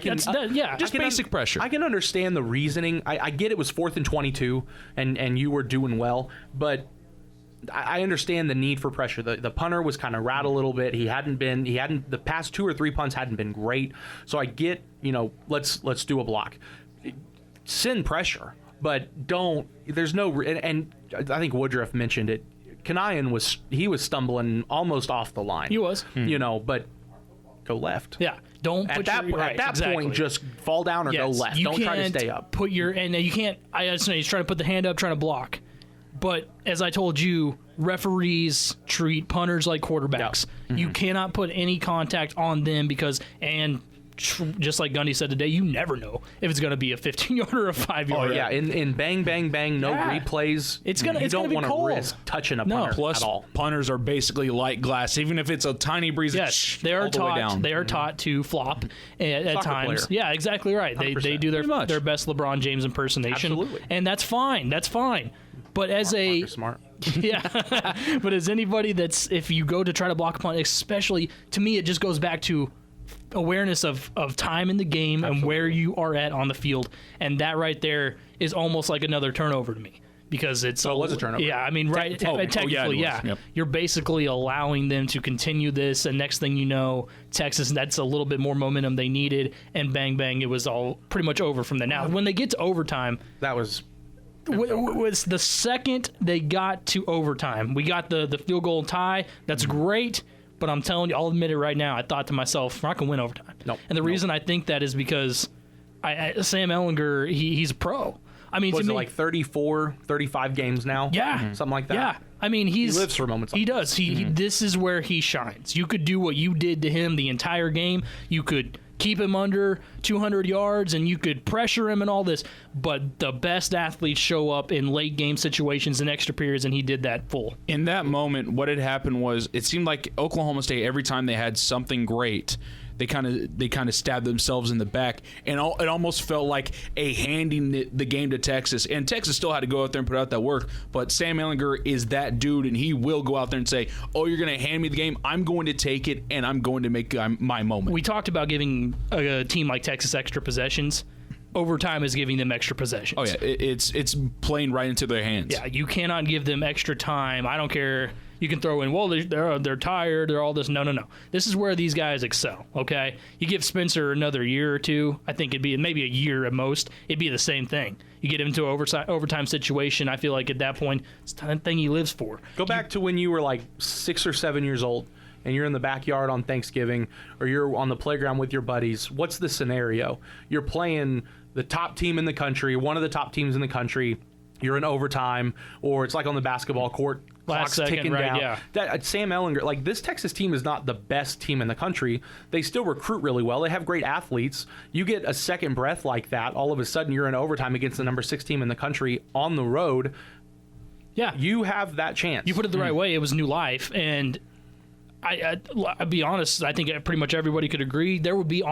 can just basic pressure. I can understand the reasoning. I get it was 4th and 22, and you were doing well, but I understand the need for pressure. The punter was kind of rattled a little bit. The past 2 or 3 punts hadn't been great. So I get, let's do a block. Send pressure, but there's no, and I think Woodruff mentioned it. Kanayan was stumbling almost off the line. He was. But go left. Yeah. Don't put at that point, just fall down or go left. Don't try to stay up. You can't, I understand he's trying to put the hand up, trying to block. But as I told you, referees treat punters like quarterbacks. Yep. You cannot put any contact on them because, just like Gundy said today, you never know if it's going to be a 15-yarder or a 5-yarder. Oh, yeah. In bang, bang, bang, no replays, you don't want to risk touching a punter Plus, at all. Punters are basically light glass. Even if it's a tiny breeze, they are taught to flop at times. Player. Yeah, exactly right. They do their best LeBron James impersonation. Absolutely. And that's fine. But smart. Yeah. But as anybody if you go to try to block a punt, especially, to me, it just goes back to awareness of time in the game and where you are at on the field. And that right there is almost like another turnover to me. Because it was a turnover. Yeah, I mean, technically, Yep. You're basically allowing them to continue this, and next thing you know, Texas, that's a little bit more momentum they needed, and bang, bang, it was all pretty much over from there. Now, when they get to overtime... That was the second they got to overtime. We got the field goal tie. That's great, but I'm telling you, I'll admit it right now, I thought to myself, we're not going to win overtime. Nope. And the reason I think that is because Sam Ehlinger, he's a pro. I mean, was it like 34, 35 games now? Yeah. Something like that? Yeah. I mean, he lives for moments like He does. This is where he shines. You could do what you did to him the entire game. You could keep him under 200 yards, and you could pressure him and all this. But the best athletes show up in late game situations and extra periods, and he did that full. In that moment, what had happened was it seemed like Oklahoma State, every time they had something great, they kind of stabbed themselves in the back, and it almost felt like a handing the game to Texas. And Texas still had to go out there and put out that work, but Sam Ehlinger is that dude, and he will go out there and say, oh, you're going to hand me the game, I'm going to take it, and I'm going to make my moment. We talked about giving a team like Texas extra possessions. Overtime is giving them extra possessions. Oh, yeah, it's playing right into their hands. Yeah, you cannot give them extra time. I don't care. You can throw in, well, they're tired, they're all this. No. This is where these guys excel, okay? You give Spencer another year or two, I think it'd be maybe a year at most, it'd be the same thing. You get him into an overtime situation, I feel like at that point, it's the thing he lives for. Go back to when you were like 6 or 7 years old, and you're in the backyard on Thanksgiving, or you're on the playground with your buddies. What's the scenario? You're playing the top team in the country, one of the top teams in the country. You're in overtime, or it's like on the basketball court, clock's ticking down. Yeah. Sam Ehlinger, like this Texas team is not the best team in the country. They still recruit really well. They have great athletes. You get a second breath like that, all of a sudden you're in overtime against the number 6 team in the country on the road. Yeah. You have that chance. You put it the right way. It was new life, and I'll be honest, I think pretty much everybody could agree. There would be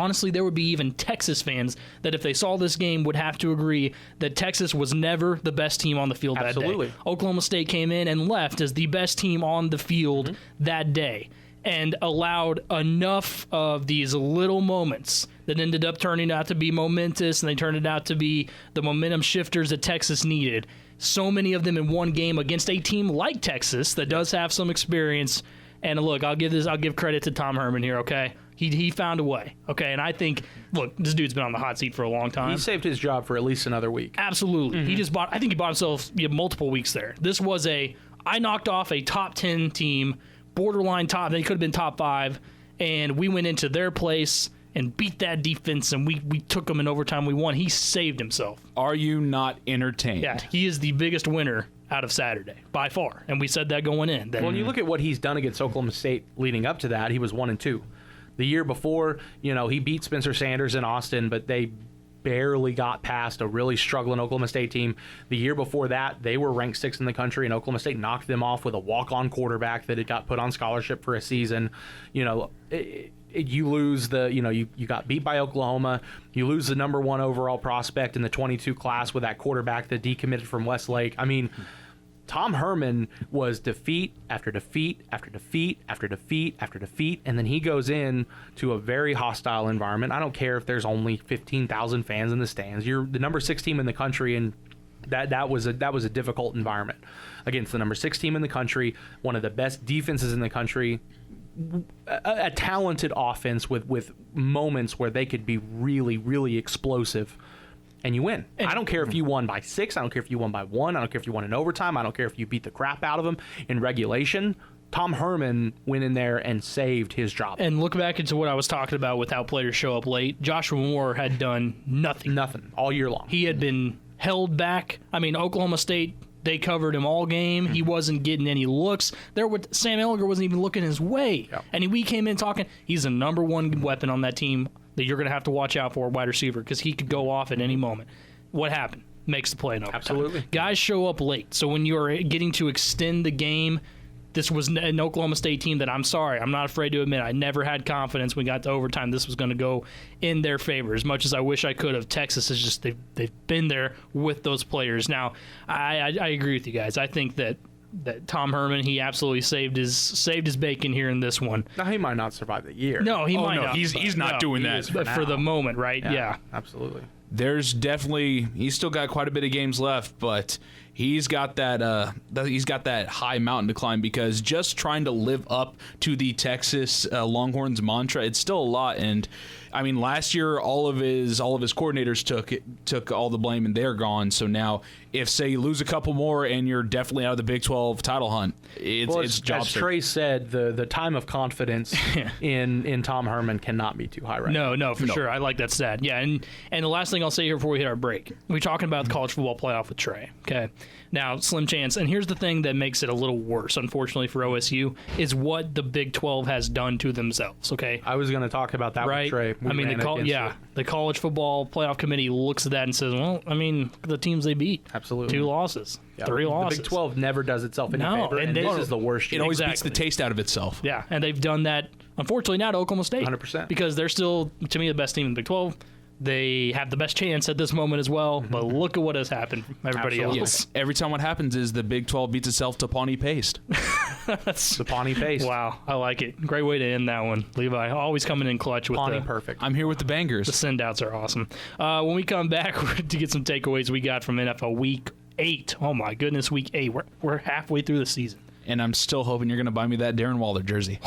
even Texas fans that if they saw this game would have to agree that Texas was never the best team on the field that day. Oklahoma State came in and left as the best team on the field that day and allowed enough of these little moments that ended up turning out to be momentous, and they turned it out to be the momentum shifters that Texas needed. So many of them in one game against a team like Texas that does have some experience. And look, I'll give credit to Tom Herman here, okay? He found a way, okay? And I think, look, this dude's been on the hot seat for a long time. He saved his job for at least another week. Absolutely. I think he bought himself multiple weeks there. This was I knocked off a top 10 team, borderline top, they could have been top 5, and we went into their place and beat that defense, and we took them in overtime. We won. He saved himself. Are you not entertained? Yeah, he is the biggest winner out of Saturday by far, and we said that going in. When you look at what he's done against Oklahoma State leading up to that, he was 1-2. The year before, he beat Spencer Sanders in Austin, but they barely got past a really struggling Oklahoma State team. The year before that, they were ranked 6th in the country, and Oklahoma State knocked them off with a walk-on quarterback that had got put on scholarship for a season. You lose you got beat by Oklahoma. You lose the number 1 overall prospect in the 22 class with that quarterback that decommitted from Westlake. I mean, Tom Herman was defeat after defeat after defeat after defeat after defeat, and then he goes in to a very hostile environment. I don't care if there's only 15,000 fans in the stands. You're the number 6 team in the country, and that was a difficult environment against the number 6 team in the country, one of the best defenses in the country, a talented offense with moments where they could be really, really explosive. And you win. And I don't care if you won by 6. I don't care if you won by 1. I don't care if you won in overtime. I don't care if you beat the crap out of them in regulation. Tom Herman went in there and saved his job. And look back into what I was talking about with how players show up late. Joshua Moore had done nothing. Nothing all year long. He had been held back. I mean, Oklahoma State, they covered him all game. He wasn't getting any looks. Sam Ehlinger wasn't even looking his way. Yep. And we came in talking, he's the number 1 weapon on that team that you're going to have to watch out for, wide receiver, because he could go off at any moment. What happened? Makes the play in overtime. Absolutely. Guys show up late. So when you're getting to extend the game, this was an Oklahoma State team that I'm not afraid to admit, I never had confidence when we got to overtime this was going to go in their favor. As much as I wish I could have, Texas is just, they've been there with those players. Now, I agree with you guys. I think that Tom Herman, he absolutely saved his bacon here in this one. Now, he might not survive the year. No, he might not. He's not doing that. But for the moment, right? Yeah. Absolutely. He's still got quite a bit of games left, but he's got that high mountain to climb, because just trying to live up to the Texas Longhorns mantra, it's still a lot. And I mean, last year all of his coordinators took all the blame, and they're gone. So now, if say you lose a couple more and you're definitely out of the Big 12 title hunt, it's job. As Trey said, the time of confidence in Tom Herman cannot be too high right now. No, for sure. I like that stat. Yeah, and the last thing I'll say here before we hit our break, we're talking about the college football playoff with Trey. Okay, now slim chance, and here's the thing that makes it a little worse, unfortunately for OSU, is what the Big 12 has done to themselves. Okay, I was going to talk about that with Trey. The college football playoff committee looks at that and says, well, I mean, the teams they beat. Absolutely. 2 losses. 3 losses. The Big 12 never does itself any favor, and this is the worst. It always beats the taste out of itself. Yeah, and they've done that, unfortunately, now to Oklahoma State. 100%. Because they're still, to me, the best team in the Big 12. They have the best chance at this moment as well, but look at what has happened from everybody else. Yes. Every time what happens is the Big 12 beats itself to Pawnee Paste. The Pawnee Paste. Wow, I like it. Great way to end that one. Levi, always coming in clutch with Pawnee perfect. I'm here with the bangers. The send-outs are awesome. When we come back to get some takeaways we got from NFL Week 8. Oh, my goodness, Week 8. We're halfway through the season. And I'm still hoping you're going to buy me that Darren Waller jersey.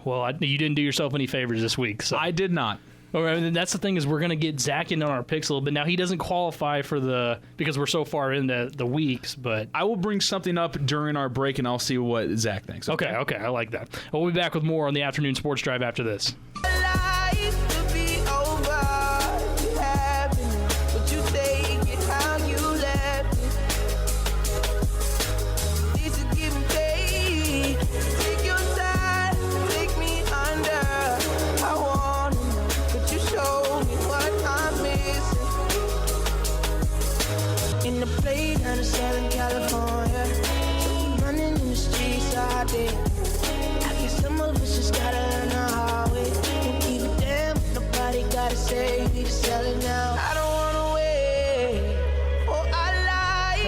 Well, you didn't do yourself any favors this week. So. I did not. And that's the thing, is we're going to get Zach in on our picks a little bit. Now, he doesn't qualify because we're so far into the weeks, but I will bring something up during our break, and I'll see what Zach thinks. Okay, I like that. We'll be back with more on the Afternoon Sports Drive after this. Southern California, running in the streets all day. I guess some of us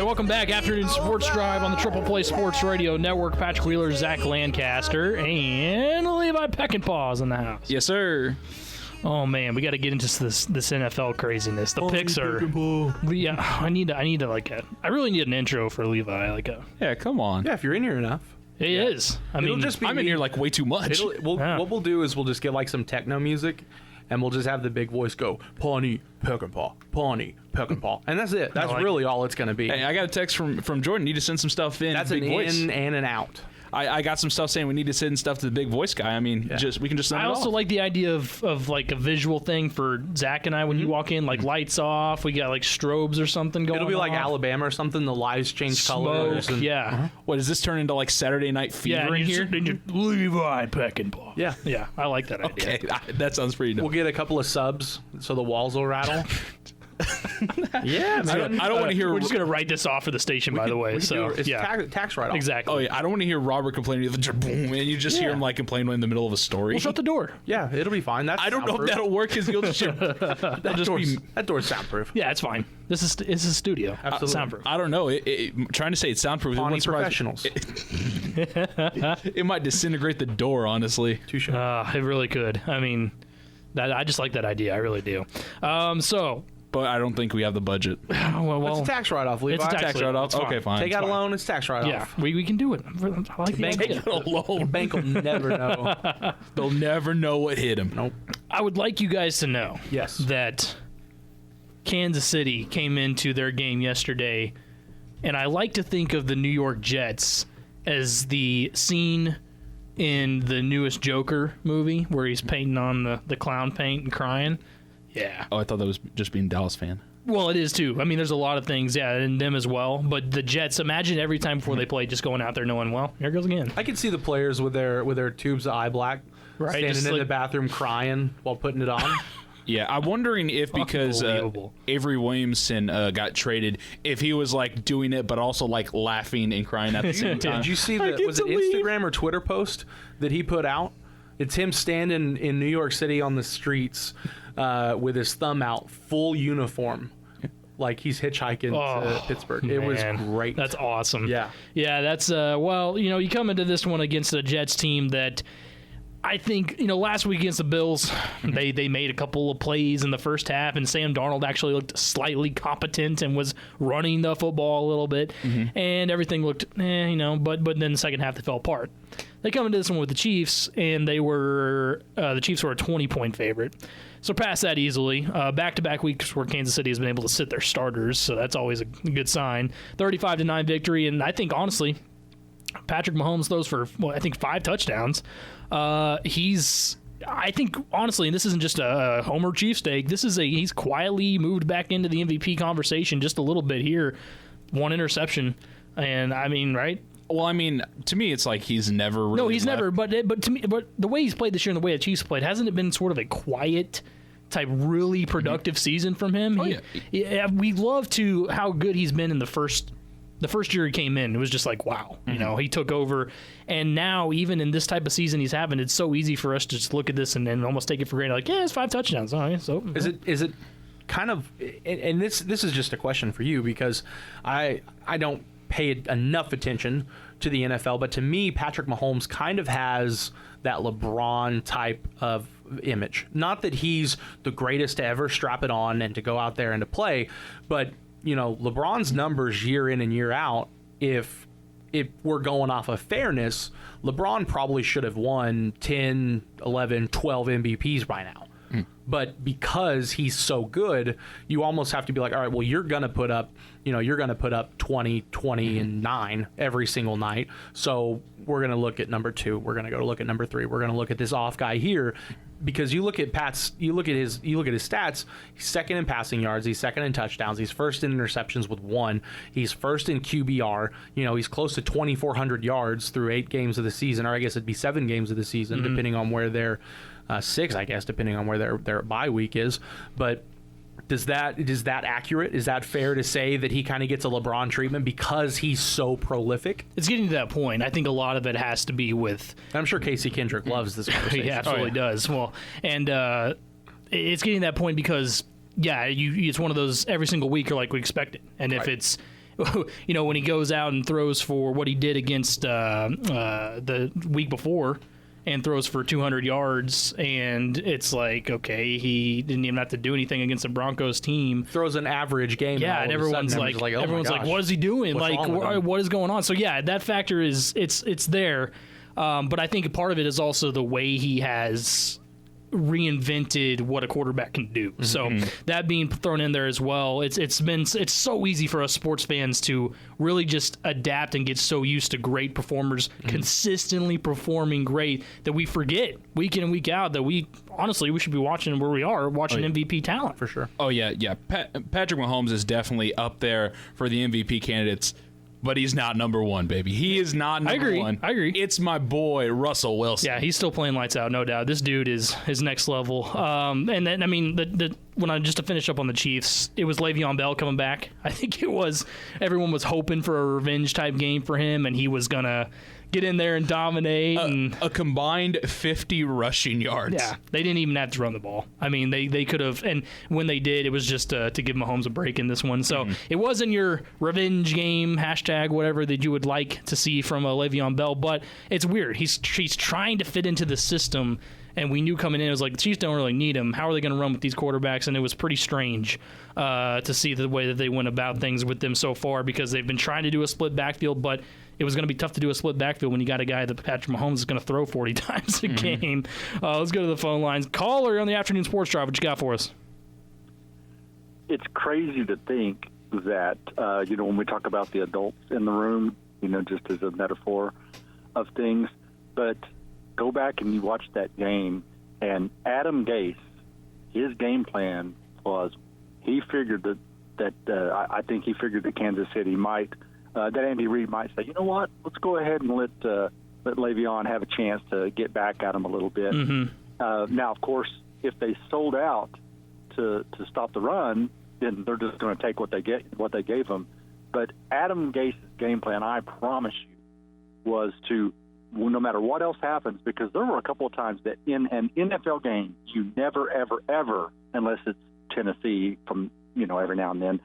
welcome back. Afternoon Sports Drive on the Triple Play Sports Radio Network. Patrick Wheeler, Zach Lancaster, and Levi Peckinpah's in the house. Yes, sir. Oh man, we got to get into this NFL craziness. The picks are. Yeah, I really need an intro for Levi. Yeah, come on. Yeah, if you're in here enough. It is. I mean, I'm in here like way too much. What we'll do is we'll just get like some techno music, and we'll just have the big voice go, Pawnee Peckinpah, Pawnee Peckinpah, and that's it. That's really all it's going to be. Hey, I got a text from Jordan. Need to send some stuff in. That's big an voice. in and an out. I got some stuff saying we need to send stuff to the big voice guy. I mean, we can just send it I also off. like the idea of like a visual thing for Zach and I when you walk in, like lights off. We got like strobes or something going on. It'll be like Alabama or something. The lights change colors. And, yeah. What, does this turn into like Saturday Night Fever in here? Levi Peckinpah. Yeah. Yeah, I like that idea. Okay, that sounds pretty dope. We'll get a couple of subs so the walls will rattle. Yeah, man. I don't want to hear. We're just gonna write this off for the station, by the way. So it's tax write-off. Exactly. Oh yeah, I don't want to hear Robert complaining and you just hear him like complaining in the middle of a story. We'll shut the door. Yeah, it'll be fine. I don't know if that'll work because you'll just that door's soundproof. Yeah, it's fine. This is a studio. Absolutely. Soundproof. I don't know. Trying to say it's soundproof. Pawnee professionals. It might disintegrate the door. Honestly, touche. It really could. I mean, I just like that idea. I really do. But I don't think we have the budget. Well, it's a tax write-off, Levi. It's a tax write-off. Okay, fine. Take out a loan. It's tax write-off. Yeah, we can do it. I like the idea. The bank will never know. They'll never know what hit him. Nope. I would like you guys to know that Kansas City came into their game yesterday, and I like to think of the New York Jets as the scene in the newest Joker movie where he's painting on the clown paint and crying. Yeah. Oh, I thought that was just being a Dallas fan. Well, it is too. I mean, there's a lot of things, in them as well. But the Jets, imagine every time before they play, just going out there knowing, well, here it goes again. I can see the players with their tubes of eye black, standing in the bathroom crying while putting it on. Yeah, I'm wondering if because Avery Williamson got traded, if he was like doing it, but also like laughing and crying at the same time. Did you see was it Instagram or Twitter post that he put out? It's him standing in New York City on the streets with his thumb out, full uniform, like he's hitchhiking to Pittsburgh. It was great. That's awesome. Yeah. Yeah, that's, you come into this one against a Jets team that I think, last week against the Bills, they made a couple of plays in the first half, and Sam Darnold actually looked slightly competent and was running the football a little bit, and everything looked, but then the second half they fell apart. They come into this one with the Chiefs, and the Chiefs were a 20-point favorite. Surpassed that easily. Back-to-back weeks where Kansas City has been able to sit their starters, so that's always a good sign. 35-9 victory, and I think, honestly, Patrick Mahomes throws for, 5 touchdowns. I think, honestly, and this isn't just a Homer Chiefs take, he's quietly moved back into the MVP conversation just a little bit here. 1 interception, and I mean, right? Well, I mean, to me, it's like he's never really. No, he's never. But to me, the way he's played this year and the way the Chiefs played, hasn't it been sort of a quiet type, really productive season from him? We love how good he's been in the first year he came in. It was just like, wow, he took over, and now even in this type of season he's having, it's so easy for us to just look at this and almost take it for granted. Like, it's 5 touchdowns. All right, so is it kind of? And this is just a question for you because I don't pay enough attention to the NFL, but to me, Patrick Mahomes kind of has that LeBron type of image. Not that he's the greatest to ever strap it on and to go out there and to play, but LeBron's numbers year in and year out, if we're going off of fairness, LeBron probably should have won 10, 11, 12 MVPs by now. But because he's so good, you almost have to be like, all right, well, you're going to put up 20, and 9 every single night. So we're going to look at number 2. We're going to go look at number 3. We're going to look at this off guy here, because you look at his stats. He's second in passing yards. He's second in touchdowns. He's first in interceptions with 1. He's first in QBR. He's close to 2,400 yards through 8 games of the season, or I guess it'd be 7 games of the season, depending on where they're 6, I guess, depending on where their bye week is. But is that accurate? Is that fair to say that he kind of gets a LeBron treatment because he's so prolific? It's getting to that point. I think a lot of it has to be with. I'm sure Casey Kendrick loves this conversation. He absolutely does. Well, and it's getting to that point because it's one of those every single week you're like, we expect it, and if it's you know, when he goes out and throws for what he did against the week before and throws for 200 yards, and it's like, okay, he didn't even have to do anything against the Broncos team. Throws an average game. Yeah, and everyone's like, oh everyone's like, what is he doing? What is going on? So yeah, that factor it's there. But I think a part of it is also the way he has reinvented what a quarterback can do. Mm-hmm. So that being thrown in there as well, it's so easy for us sports fans to really just adapt and get so used to great performers consistently performing great that we forget week in and week out that we should be watching where we are, watching MVP talent. For sure. Oh yeah. Patrick Mahomes is definitely up there for the MVP candidates. But he's not number one, baby. He is not number one. I agree. It's my boy, Russell Wilson. Yeah, he's still playing lights out, no doubt. This dude is next level. And then, I mean, just to finish up on the Chiefs, it was Le'Veon Bell coming back. I think everyone was hoping for a revenge-type game for him, and he was going to get in there and dominate. A combined 50 rushing yards. Yeah, they didn't even have to run the ball. I mean, they could have, and when they did, it was just to give Mahomes a break in this one. So it wasn't your revenge game, hashtag whatever that you would like to see from a Le'Veon Bell, but it's weird. He's trying to fit into the system, and we knew coming in, it was like, the Chiefs don't really need him. How are they going to run with these quarterbacks? And it was pretty strange to see the way that they went about things with them so far, because they've been trying to do a split backfield, but it was going to be tough to do a split backfield when you got a guy that Patrick Mahomes is going to throw 40 times a game. Let's go to the phone lines. Caller on the Afternoon Sports Drive. What you got for us? It's crazy to think that, when we talk about the adults in the room, just as a metaphor of things, but go back and you watch that game, and Adam Gase, his game plan was he figured that I think he figured that Kansas City might that Andy Reid might say, you know what, let's go ahead and let Le'Veon have a chance to get back at him a little bit. Now, of course, if they sold out to stop the run, then they're just going to take what they gave them. But Adam Gase's game plan, I promise you, was to, no matter what else happens, because there were a couple of times that in an NFL game, you never, ever, ever, unless it's Tennessee from, every now and then,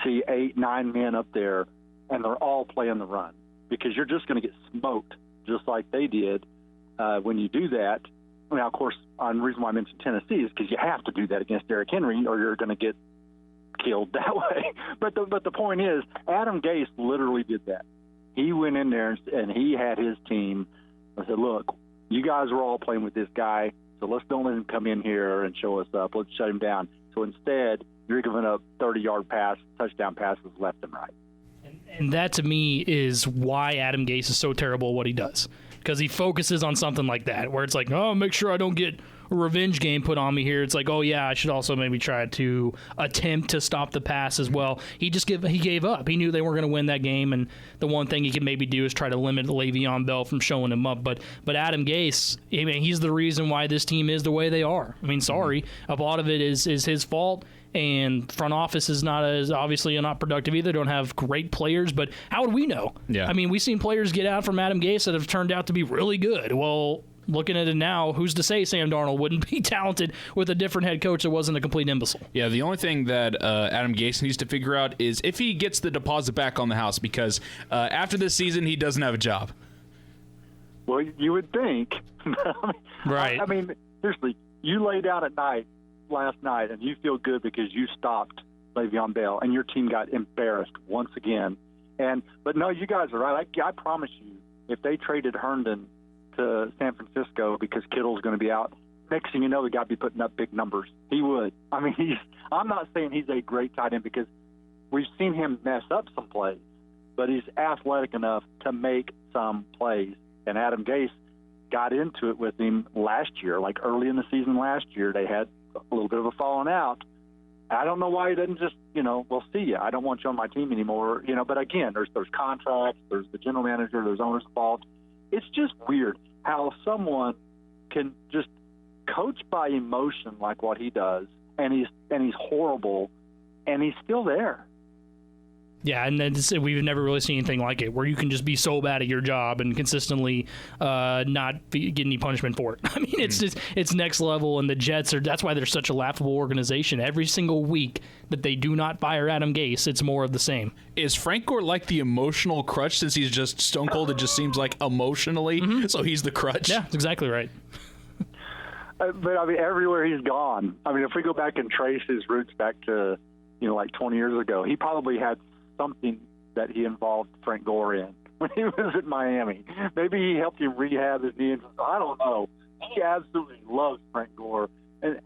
see 8-9 men up there, and they're all playing the run, because you're just going to get smoked just like they did when you do that. Now, of course, the reason why I mentioned Tennessee is because you have to do that against Derrick Henry or you're going to get killed that way. But the point is, Adam Gase literally did that. He went in there and he had his team. I said, look, you guys are all playing with this guy, so let's don't let him come in here and show us up. Let's shut him down. So instead, you're giving up 30-yard touchdown passes left and right. And that, to me, is why Adam Gase is so terrible at what he does. Because he focuses on something like that, where it's like, oh, make sure I don't get a revenge game put on me here. It's like, oh, yeah, I should also maybe try to attempt to stop the pass as well. He gave up. He knew they weren't going to win that game, and the one thing he could maybe do is try to limit Le'Veon Bell from showing him up. But Adam Gase, I mean, he's the reason why this team is the way they are. I mean, sorry. A lot of it is his fault. And front office is obviously not productive either. Don't have great players, but how would we know? Yeah. I mean, we've seen players get out from Adam Gase that have turned out to be really good. Well, looking at it now, who's to say Sam Darnold wouldn't be talented with a different head coach that wasn't a complete imbecile? Yeah, the only thing that Adam Gase needs to figure out is if he gets the deposit back on the house, because after this season, he doesn't have a job. Well, you would think. Right. I mean, seriously, you lay down at night last night and you feel good because you stopped Le'Veon Bell and your team got embarrassed once again. But no, you guys are right. I promise you, if they traded Herndon to San Francisco because Kittle's going to be out, next thing you know, the guy would be putting up big numbers. He would. I mean, I'm not saying he's a great tight end because we've seen him mess up some plays, but he's athletic enough to make some plays. And Adam Gase got into it with him last year, like early in the season last year. They had a little bit of a falling out. I don't know why he doesn't just, we'll see you. I don't want you on my team anymore. But again, there's contracts, there's the general manager, there's owners involved. It's just weird how someone can just coach by emotion like what he does, and he's horrible, and he's still there. Yeah, and we've never really seen anything like it, where you can just be so bad at your job and consistently not get any punishment for it. I mean, it's next level, and the Jets that's why they're such a laughable organization. Every single week that they do not fire Adam Gase, it's more of the same. Is Frank Gore like the emotional crutch, since he's just stone cold? It just seems like emotionally, so he's the crutch. Yeah, that's exactly right. But I mean, everywhere he's gone. I mean, if we go back and trace his roots back to, like 20 years ago, he probably had something that he involved Frank Gore in when he was at Miami. Maybe he helped him rehab his knee. I don't know. He absolutely loves Frank Gore. And,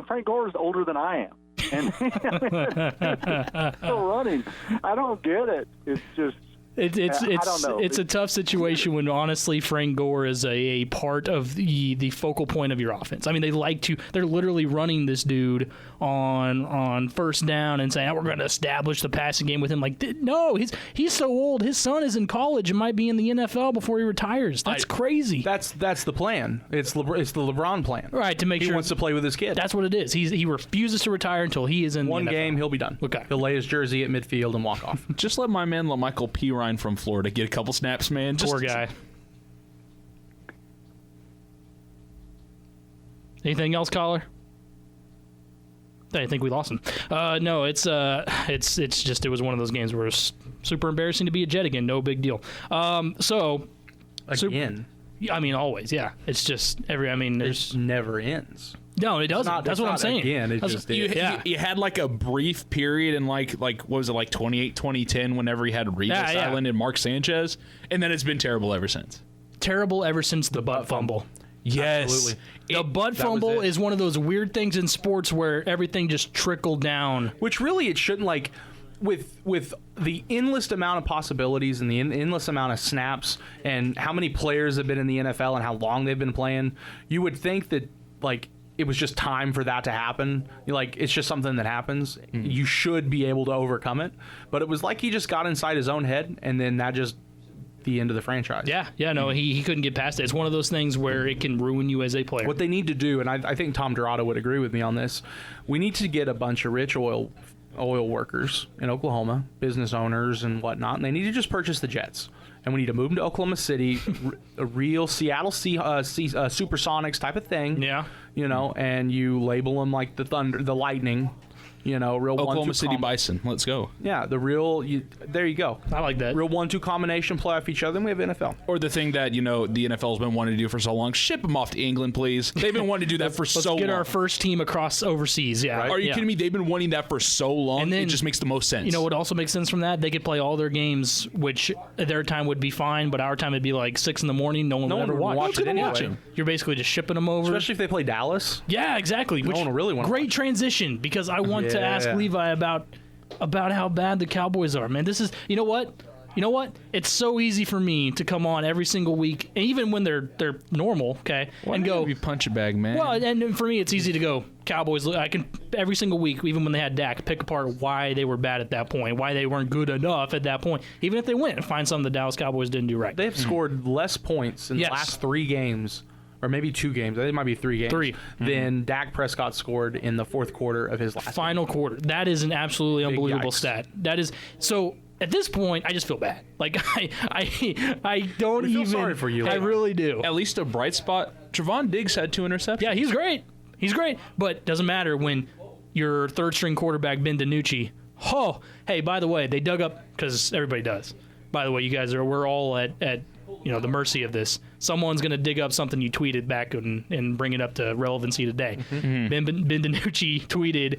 Frank Gore is older than I am. And he's still running. I don't get it. It's just... I don't know. It's a tough situation when honestly Frank Gore is a part of the focal point of your offense. I mean, they're literally running this dude on first down and saying, we're going to establish the passing game with him. Like, no, he's so old. His son is in college and might be in the NFL before he retires. That's crazy. That's the plan. It's the LeBron plan. Right, to make sure he wants to play with his kid. That's what it is. He refuses to retire until he is in one the NFL. game. He'll be done. Okay, he'll lay his jersey at midfield and walk off. Just let my man LaMichael Pirine from Florida get a couple snaps, man. Poor guy. Anything else, caller? I think we lost him. No, it's just it was one of those games where it's super embarrassing to be a Jet again. No big deal. Again. I mean, always. Yeah, it's just there's it never ends. No, it doesn't. That's what I'm saying. Again, it just you had like a brief period in like what was it, like 2010 whenever he had Revis Island and Mark Sanchez, and then it's been terrible ever since. Terrible ever since the butt fumble. Yes. Absolutely. The butt fumble is one of those weird things in sports where everything just trickled down. Which really it shouldn't, like, with the endless amount of possibilities and the endless amount of snaps and how many players have been in the NFL and how long they've been playing, you would think that, like, it was just time for that to happen. Like, it's just something that happens. Mm-hmm. You should be able to overcome it. But it was like he just got inside his own head, and then that just the end of the franchise. Yeah, no, he couldn't get past it. It's one of those things where it can ruin you as a player. What they need to do, and I think Tom Dorado would agree with me on this, we need to get a bunch of rich oil workers in Oklahoma, business owners and whatnot, and they need to just purchase the jets. And we need to move them to Oklahoma City, a real Seattle Supersonics type of thing. Yeah. And you label them like the Thunder, the Lightning, real Oklahoma City Bison. Let's go. Yeah, the real. There you go. I like that. Real 1-2 combination, play off each other. And we have NFL. Or the thing that the NFL's been wanting to do for so long: ship them off to England, please. They've been wanting to do that for so long. Let's get our first team across overseas. Yeah. Right? Are you kidding me? They've been wanting that for so long. And then, it just makes the most sense. What also makes sense from that? They could play all their games, which their time would be fine, but our time would be like 6 a.m. No one would ever watch it anyway. You're basically just shipping them over. Especially if they play Dallas. Yeah, exactly. No one will really want to great transition, because I want to ask Levi about how bad the Cowboys are, man. This is you know what? It's so easy for me to come on every single week, and even when they're normal, okay, and go you punch a bag, man. Well, and for me it's easy to go Cowboys. I can every single week, even when they had Dak, pick apart why they were bad at that point, why they weren't good enough at that point. Even if they win, and find something the Dallas Cowboys didn't do right. They've scored less points in the last 3 games. Or maybe 2 games. I think it might be 3 games. 3. Then Dak Prescott scored in the 4th quarter of his last final game. Quarter. That is an absolutely unbelievable yikes. stat. That is so. At this point, I just feel bad. Like I don't even. Sorry for you. I really do. At least a bright spot. Trevon Diggs had 2 interceptions. Yeah, he's great. But doesn't matter when your third-string quarterback Ben DiNucci. Oh, hey, by the way, they dug up because everybody does. By the way, you guys we're all at the mercy of this. Someone's going to dig up something you tweeted back and bring it up to relevancy today. Mm-hmm. Ben DiNucci tweeted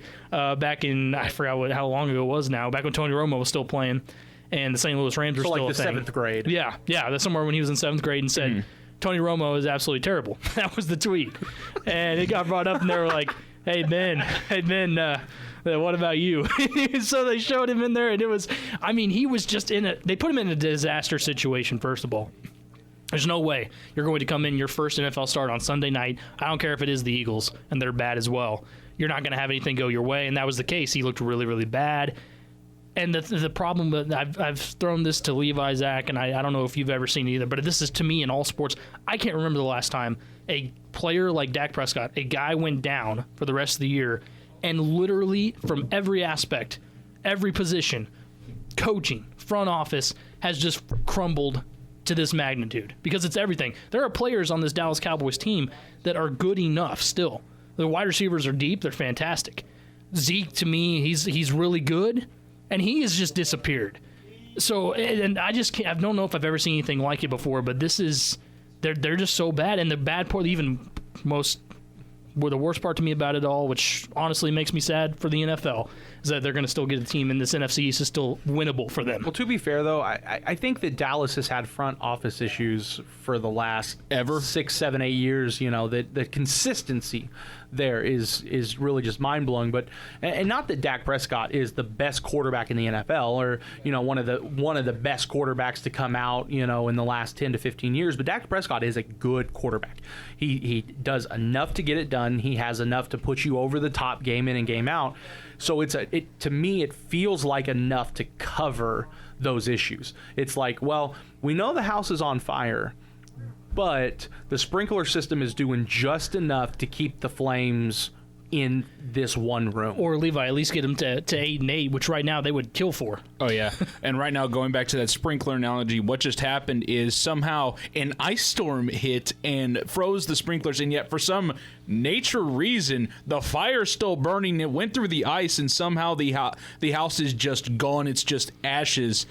back in, I forgot how long ago it was now, back when Tony Romo was still playing and the St. Louis Rams were still like a thing. the 7th grade. Yeah, that's somewhere when he was in 7th grade, and said, Tony Romo is absolutely terrible. That was the tweet. And it got brought up, and they were like, hey, Ben, what about you? So they showed him in there, and it was, he was just they put him in a disaster situation, first of all. There's no way you're going to come in your first NFL start on Sunday night. I don't care if it is the Eagles, and they're bad as well. You're not going to have anything go your way, and that was the case. He looked really, really bad. And the problem that I've thrown this to Levi, Zach, and I don't know if you've ever seen it either, but this is to me in all sports. I can't remember the last time a player like Dak Prescott, a guy went down for the rest of the year, and literally from every aspect, every position, coaching, front office has just crumbled to this magnitude because it's everything. There are players on this Dallas Cowboys team that are good enough still. The wide receivers are deep. They're fantastic. Zeke, to me, he's really good, and he has just disappeared. So, and I just can't, I don't know if I've ever seen anything like it before, but this is, they're just so bad, and the bad part, even the worst part to me about it all, which honestly makes me sad for the NFL, is that they're going to still get a team in this NFC East is still winnable for them. Well, to be fair, though, I think that Dallas has had front office issues for the last 6, 7, 8 years. You know, that the consistency there is really just mind-blowing. But and not that Dak Prescott is the best quarterback in the NFL or, you know, one of the best quarterbacks to come out, you know, in the last 10 to 15 years, but Dak Prescott is a good quarterback. He does enough to get it done. He has enough to put you over the top game in and game out. So to me, it feels like enough to cover those issues. It's like, well, we know the house is on fire, but the sprinkler system is doing just enough to keep the flames in this one room. Or Levi, at least get them to 8-8, which right now they would kill for. Oh, yeah. And right now, going back to that sprinkler analogy, what just happened is somehow an ice storm hit and froze the sprinklers, and yet for some nature reason, the fire's still burning. It went through the ice, and somehow the house is just gone. It's just ashes.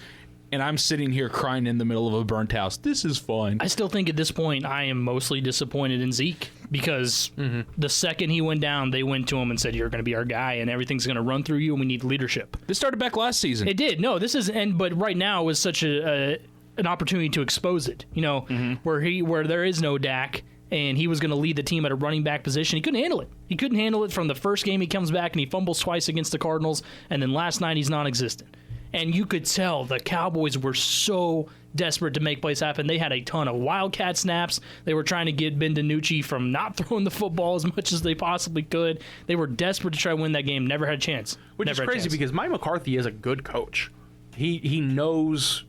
And I'm sitting here crying in the middle of a burnt house. This is fun. I still think at this point I am mostly disappointed in Zeke because the second he went down, they went to him and said, "You're going to be our guy, and everything's going to run through you, and we need leadership." This started back last season. It did. No, this is but right now is such an opportunity to expose it. You know, where there is no Dak. And he was going to lead the team at a running back position. He couldn't handle it. He couldn't handle it from the first game. He comes back and he fumbles twice against the Cardinals, and then last night he's non-existent. And you could tell the Cowboys were so desperate to make plays happen. They had a ton of wildcat snaps. They were trying to get Ben DiNucci from not throwing the football as much as they possibly could. They were desperate to try to win that game. Never had a chance. Which is crazy because Mike McCarthy is a good coach. He knows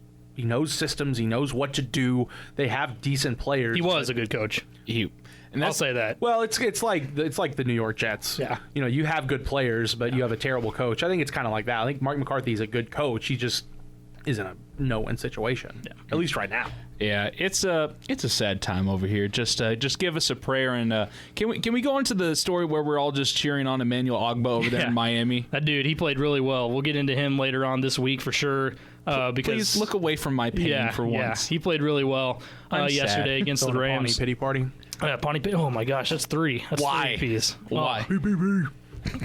systems. He knows what to do. They have decent players. He was a good coach. And I'll say that. Well, it's like the New York Jets. Yeah. You know, you have good players, but you have a terrible coach. I think it's kind of like that. I think Mark McCarthy is a good coach. He just is in a no-win situation, at least right now. Yeah, it's a sad time over here. Just give us a prayer, and can we go into the story where we're all just cheering on Emmanuel Ogbah over there in Miami? That dude, he played really well. We'll get into him later on this week for sure. Because please look away from my pain for once. Yeah, he played really well yesterday against the Rams. Pity party. Pawnee pity. Oh my gosh, that's 3. That's Why? 3 Ps. Why?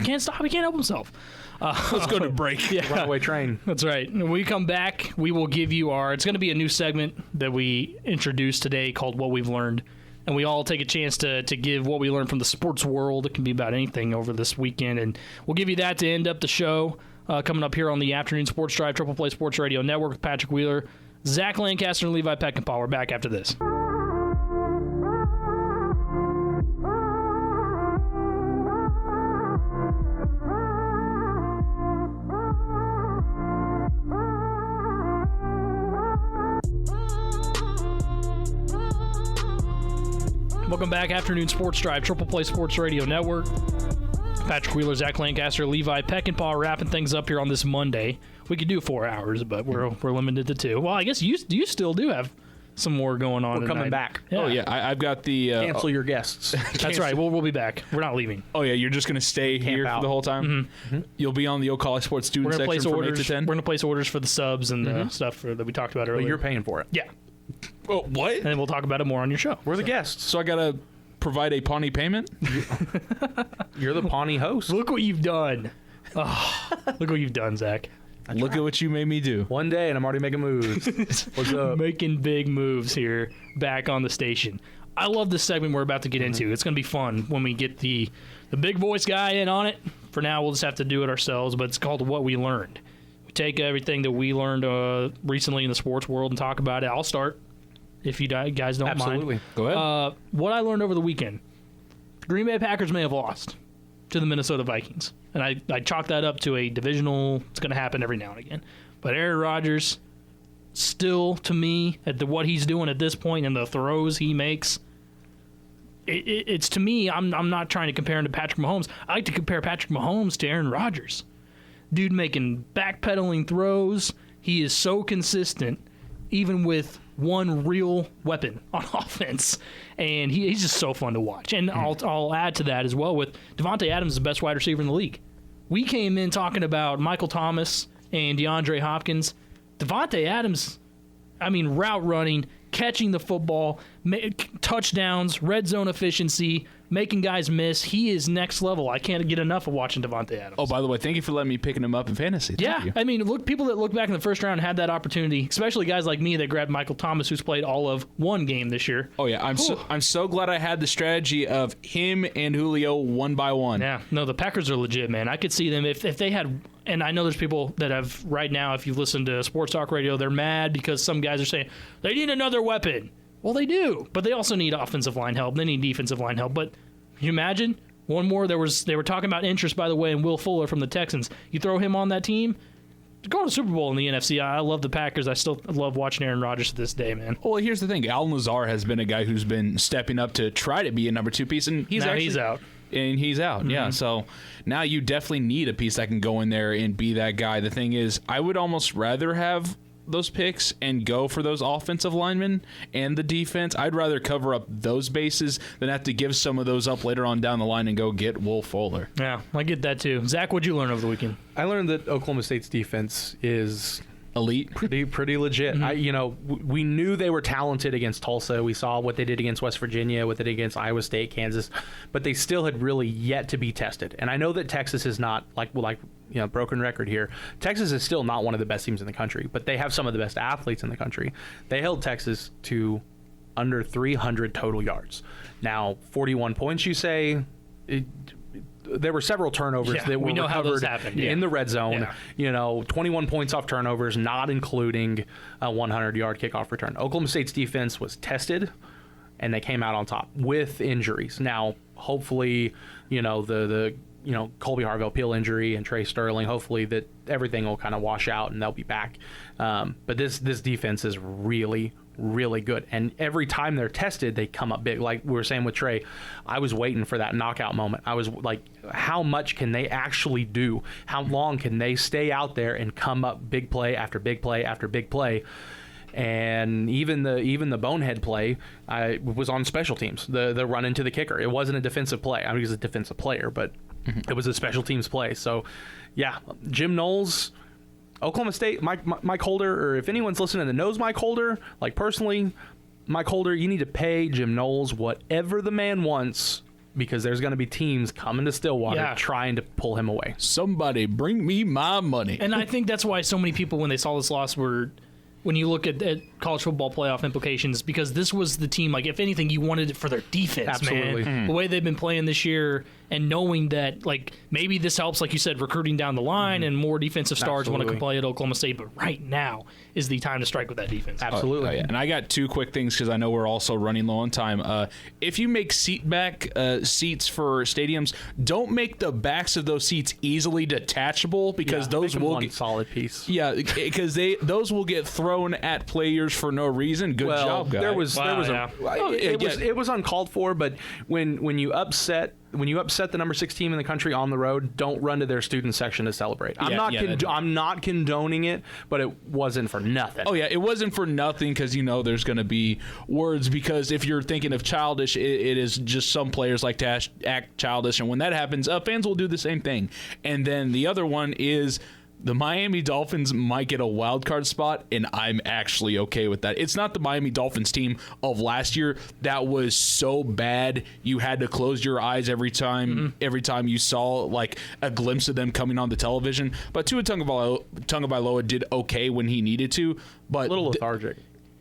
Can't stop. He can't help himself. Let's go to break. Yeah. Runaway train. That's right. When we come back, we will give you it's going to be a new segment that we introduced today called What We've Learned. And we all take a chance to give what we learned from the sports world. It can be about anything over this weekend. And we'll give you that to end up the show. Coming up here on the Afternoon Sports Drive, Triple Play Sports Radio Network with Patrick Wheeler, Zach Lancaster, and Levi Peckinpah. We're back after this. Welcome back, Afternoon Sports Drive, Triple Play Sports Radio Network. Patrick Wheeler, Zach Lancaster, Levi Peckinpah wrapping things up here on this Monday. We could do 4 hours, but we're limited to 2. Well, I guess you still do have some more going on. We're coming back. Yeah. Oh, yeah. I've got the... Cancel your guests. That's right. We'll be back. We're not leaving. Oh, yeah. You're just going to stay here for the whole time? Mm-hmm. You'll be on the Ocala Sports Student section from 8 to 10? We're going to place orders for the subs and the stuff that we talked about earlier. Well, you're paying for it. Yeah. Oh, what? And then we'll talk about it more on your show. We're the guests. So I got to provide a Pawnee payment? You're the Pawnee host. Look what you've done. Oh, look what you've done, Zach. Look at what you made me do. One day, and I'm already making moves. What's up? Making big moves here back on the station. I love this segment we're about to get into. It's going to be fun when we get the big voice guy in on it. For now, we'll just have to do it ourselves, but it's called What We Learned. We take everything that we learned recently in the sports world and talk about it. I'll start, if you guys don't mind. Absolutely. Go ahead. What I learned over the weekend, the Green Bay Packers may have lost to the Minnesota Vikings. And I chalk that up to a divisional, it's going to happen every now and again. But Aaron Rodgers, still, to me, at what he's doing at this point and the throws he makes, it's to me, I'm not trying to compare him to Patrick Mahomes. I like to compare Patrick Mahomes to Aaron Rodgers. Dude making backpedaling throws, he is so consistent, even with one real weapon on offense, and he's just so fun to watch. And I'll add to that as well with Devontae Adams, the best wide receiver in the league. We came in talking about Michael Thomas and DeAndre Hopkins. Devontae Adams, route running, catching the football, touchdowns, red zone efficiency, making guys miss. He is next level. I can't get enough of watching Devontae Adams. Oh, by the way, thank you for letting me picking him up in fantasy. Thank you. People that look back in the first round had that opportunity, especially guys like me that grabbed Michael Thomas, who's played all of one game this year. Oh yeah, I'm so glad I had the strategy of him and Julio one by one. Yeah, no, the Packers are legit, man. I could see them if they had. And I know there's people that have right now, if you've listened to sports talk radio, they're mad because some guys are saying they need another weapon. Well, they do, but they also need offensive line help. They need defensive line help. But can you imagine one more? They were talking about interest, by the way, in Will Fuller from the Texans. You throw him on that team, go to the Super Bowl in the NFC. I love the Packers. I still love watching Aaron Rodgers to this day, man. Well, here's the thing: Allen Lazard has been a guy who's been stepping up to try to be a number 2 piece, and he's out. And he's out, yeah. So now you definitely need a piece that can go in there and be that guy. The thing is, I would almost rather have those picks and go for those offensive linemen and the defense. I'd rather cover up those bases than have to give some of those up later on down the line and go get Will Fuller. Yeah, I get that too. Zach, what'd you learn over the weekend? I learned that Oklahoma State's defense is elite, pretty legit. We knew they were talented against Tulsa. We saw what they did against West Virginia, what they did against Iowa State, Kansas, but they still had really yet to be tested. And I know that Texas is not broken record here. Texas is still not one of the best teams in the country, but they have some of the best athletes in the country. They held Texas to under 300 total yards. Now, 41 points, you say. There were several turnovers that were recovered in the red zone. 21 points off turnovers, not including a 100-yard kickoff return. Oklahoma State's defense was tested, and they came out on top with injuries. Now, hopefully, the Colby Harvell-Peel injury and Trey Sterling, hopefully that everything will kind of wash out and they'll be back. But this defense is really, really good. And every time they're tested, they come up big. Like we were saying with Trey, I was waiting for that knockout moment. I was like, how much can they actually do? How long can they stay out there and come up big play after big play after big play? And even the bonehead play was on special teams. The run into the kicker. It wasn't a defensive play. I mean, he was a defensive player, but it was a special teams play. So, yeah, Jim Knowles, Oklahoma State, Mike Holder, or if anyone's listening that knows Mike Holder, like personally, Mike Holder, you need to pay Jim Knowles whatever the man wants, because there's going to be teams coming to Stillwater trying to pull him away. Somebody bring me my money. And I think that's why so many people, when they saw this loss, were... When you look at college football playoff implications, because this was the team, like, if anything, you wanted it for their defense, Absolutely. man. The way they've been playing this year, and knowing that, like, maybe this helps, like you said, recruiting down the line and more defensive stars want to play at Oklahoma State, but right now is the time to strike with that defense. Absolutely. Oh, yeah. And I got two quick things because I know we're also running low on time. If you make seats for stadiums, don't make the backs of those seats easily detachable, because those will get solid piece. Yeah, because those will get thrown at players for no reason. Good job, guys. It was uncalled for, but when you upset the number 6 team in the country on the road, don't run to their student section to celebrate. I'm not condoning it, but it wasn't for nothing. Oh yeah, it wasn't for nothing, because there's going to be words, because if you're thinking of childish, it is just some players like to act childish, and when that happens, fans will do the same thing. And then the other one is, the Miami Dolphins might get a wild card spot, and I'm actually okay with that. It's not the Miami Dolphins team of last year that was so bad you had to close your eyes every time you saw like a glimpse of them coming on the television. But Tua Tagovailoa did okay when he needed to, but a little lethargic.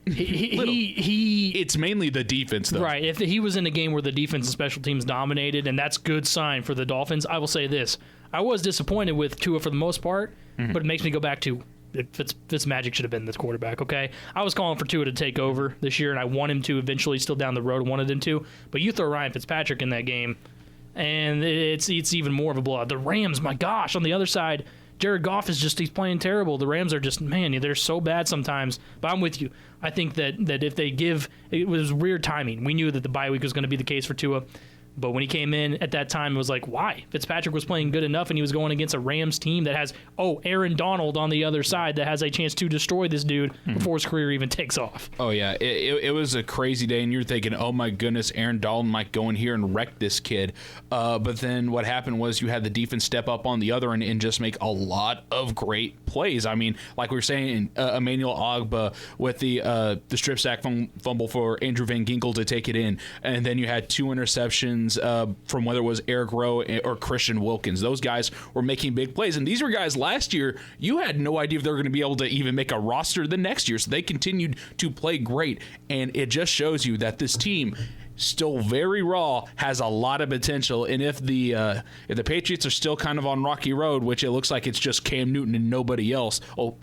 It's mainly the defense, though. Right. If he was in a game where the defense and special teams dominated, and that's good sign for the Dolphins, I will say this. I was disappointed with Tua for the most part, but it makes me go back to Fitzmagic should have been this quarterback, okay? I was calling for Tua to take over this year, and I want him to eventually, still down the road, wanted him to. But you throw Ryan Fitzpatrick in that game, and it's even more of a blowout. The Rams, my gosh, on the other side, Jared Goff he's playing terrible. The Rams are just, man, they're so bad sometimes. But I'm with you. I think that if they it was weird timing. We knew that the bye week was going to be the case for Tua. But when he came in at that time, it was like, why? Fitzpatrick was playing good enough, and he was going against a Rams team that has, Aaron Donald on the other side that has a chance to destroy this dude before his career even takes off. Oh, yeah. It was a crazy day, and you're thinking, oh, my goodness, Aaron Donald might go in here and wreck this kid. But then what happened was you had the defense step up on the other end and just make a lot of great plays. I mean, like we were saying, Emmanuel Ogbah with the strip sack fumble for Andrew Van Ginkel to take it in. And then you had 2 interceptions from whether it was Eric Rowe or Christian Wilkins. Those guys were making big plays. And these were guys last year, you had no idea if they were going to be able to even make a roster the next year. So they continued to play great. And it just shows you that this team, still very raw, has a lot of potential. And if the Patriots are still kind of on rocky road, which it looks like it's just Cam Newton and nobody else,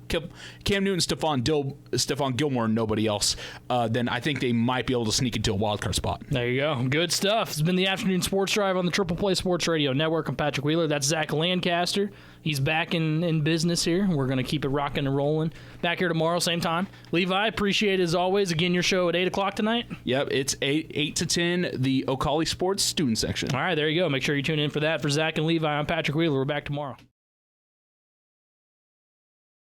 Cam Newton, Stephon Gilmore and nobody else, then I think they might be able to sneak into a wild card spot. There you go. Good stuff. It's been the Afternoon Sports Drive on the Triple Play Sports Radio Network. I'm Patrick Wheeler. That's Zach Lancaster. He's back in business here. We're going to keep it rocking and rolling. Back here tomorrow, same time. Levi, appreciate it as always. Again, your show at 8 o'clock tonight? Yep, it's 8 to 10, the O'Cauley Sports student section. All right, there you go. Make sure you tune in for that. For Zach and Levi, I'm Patrick Wheeler. We're back tomorrow.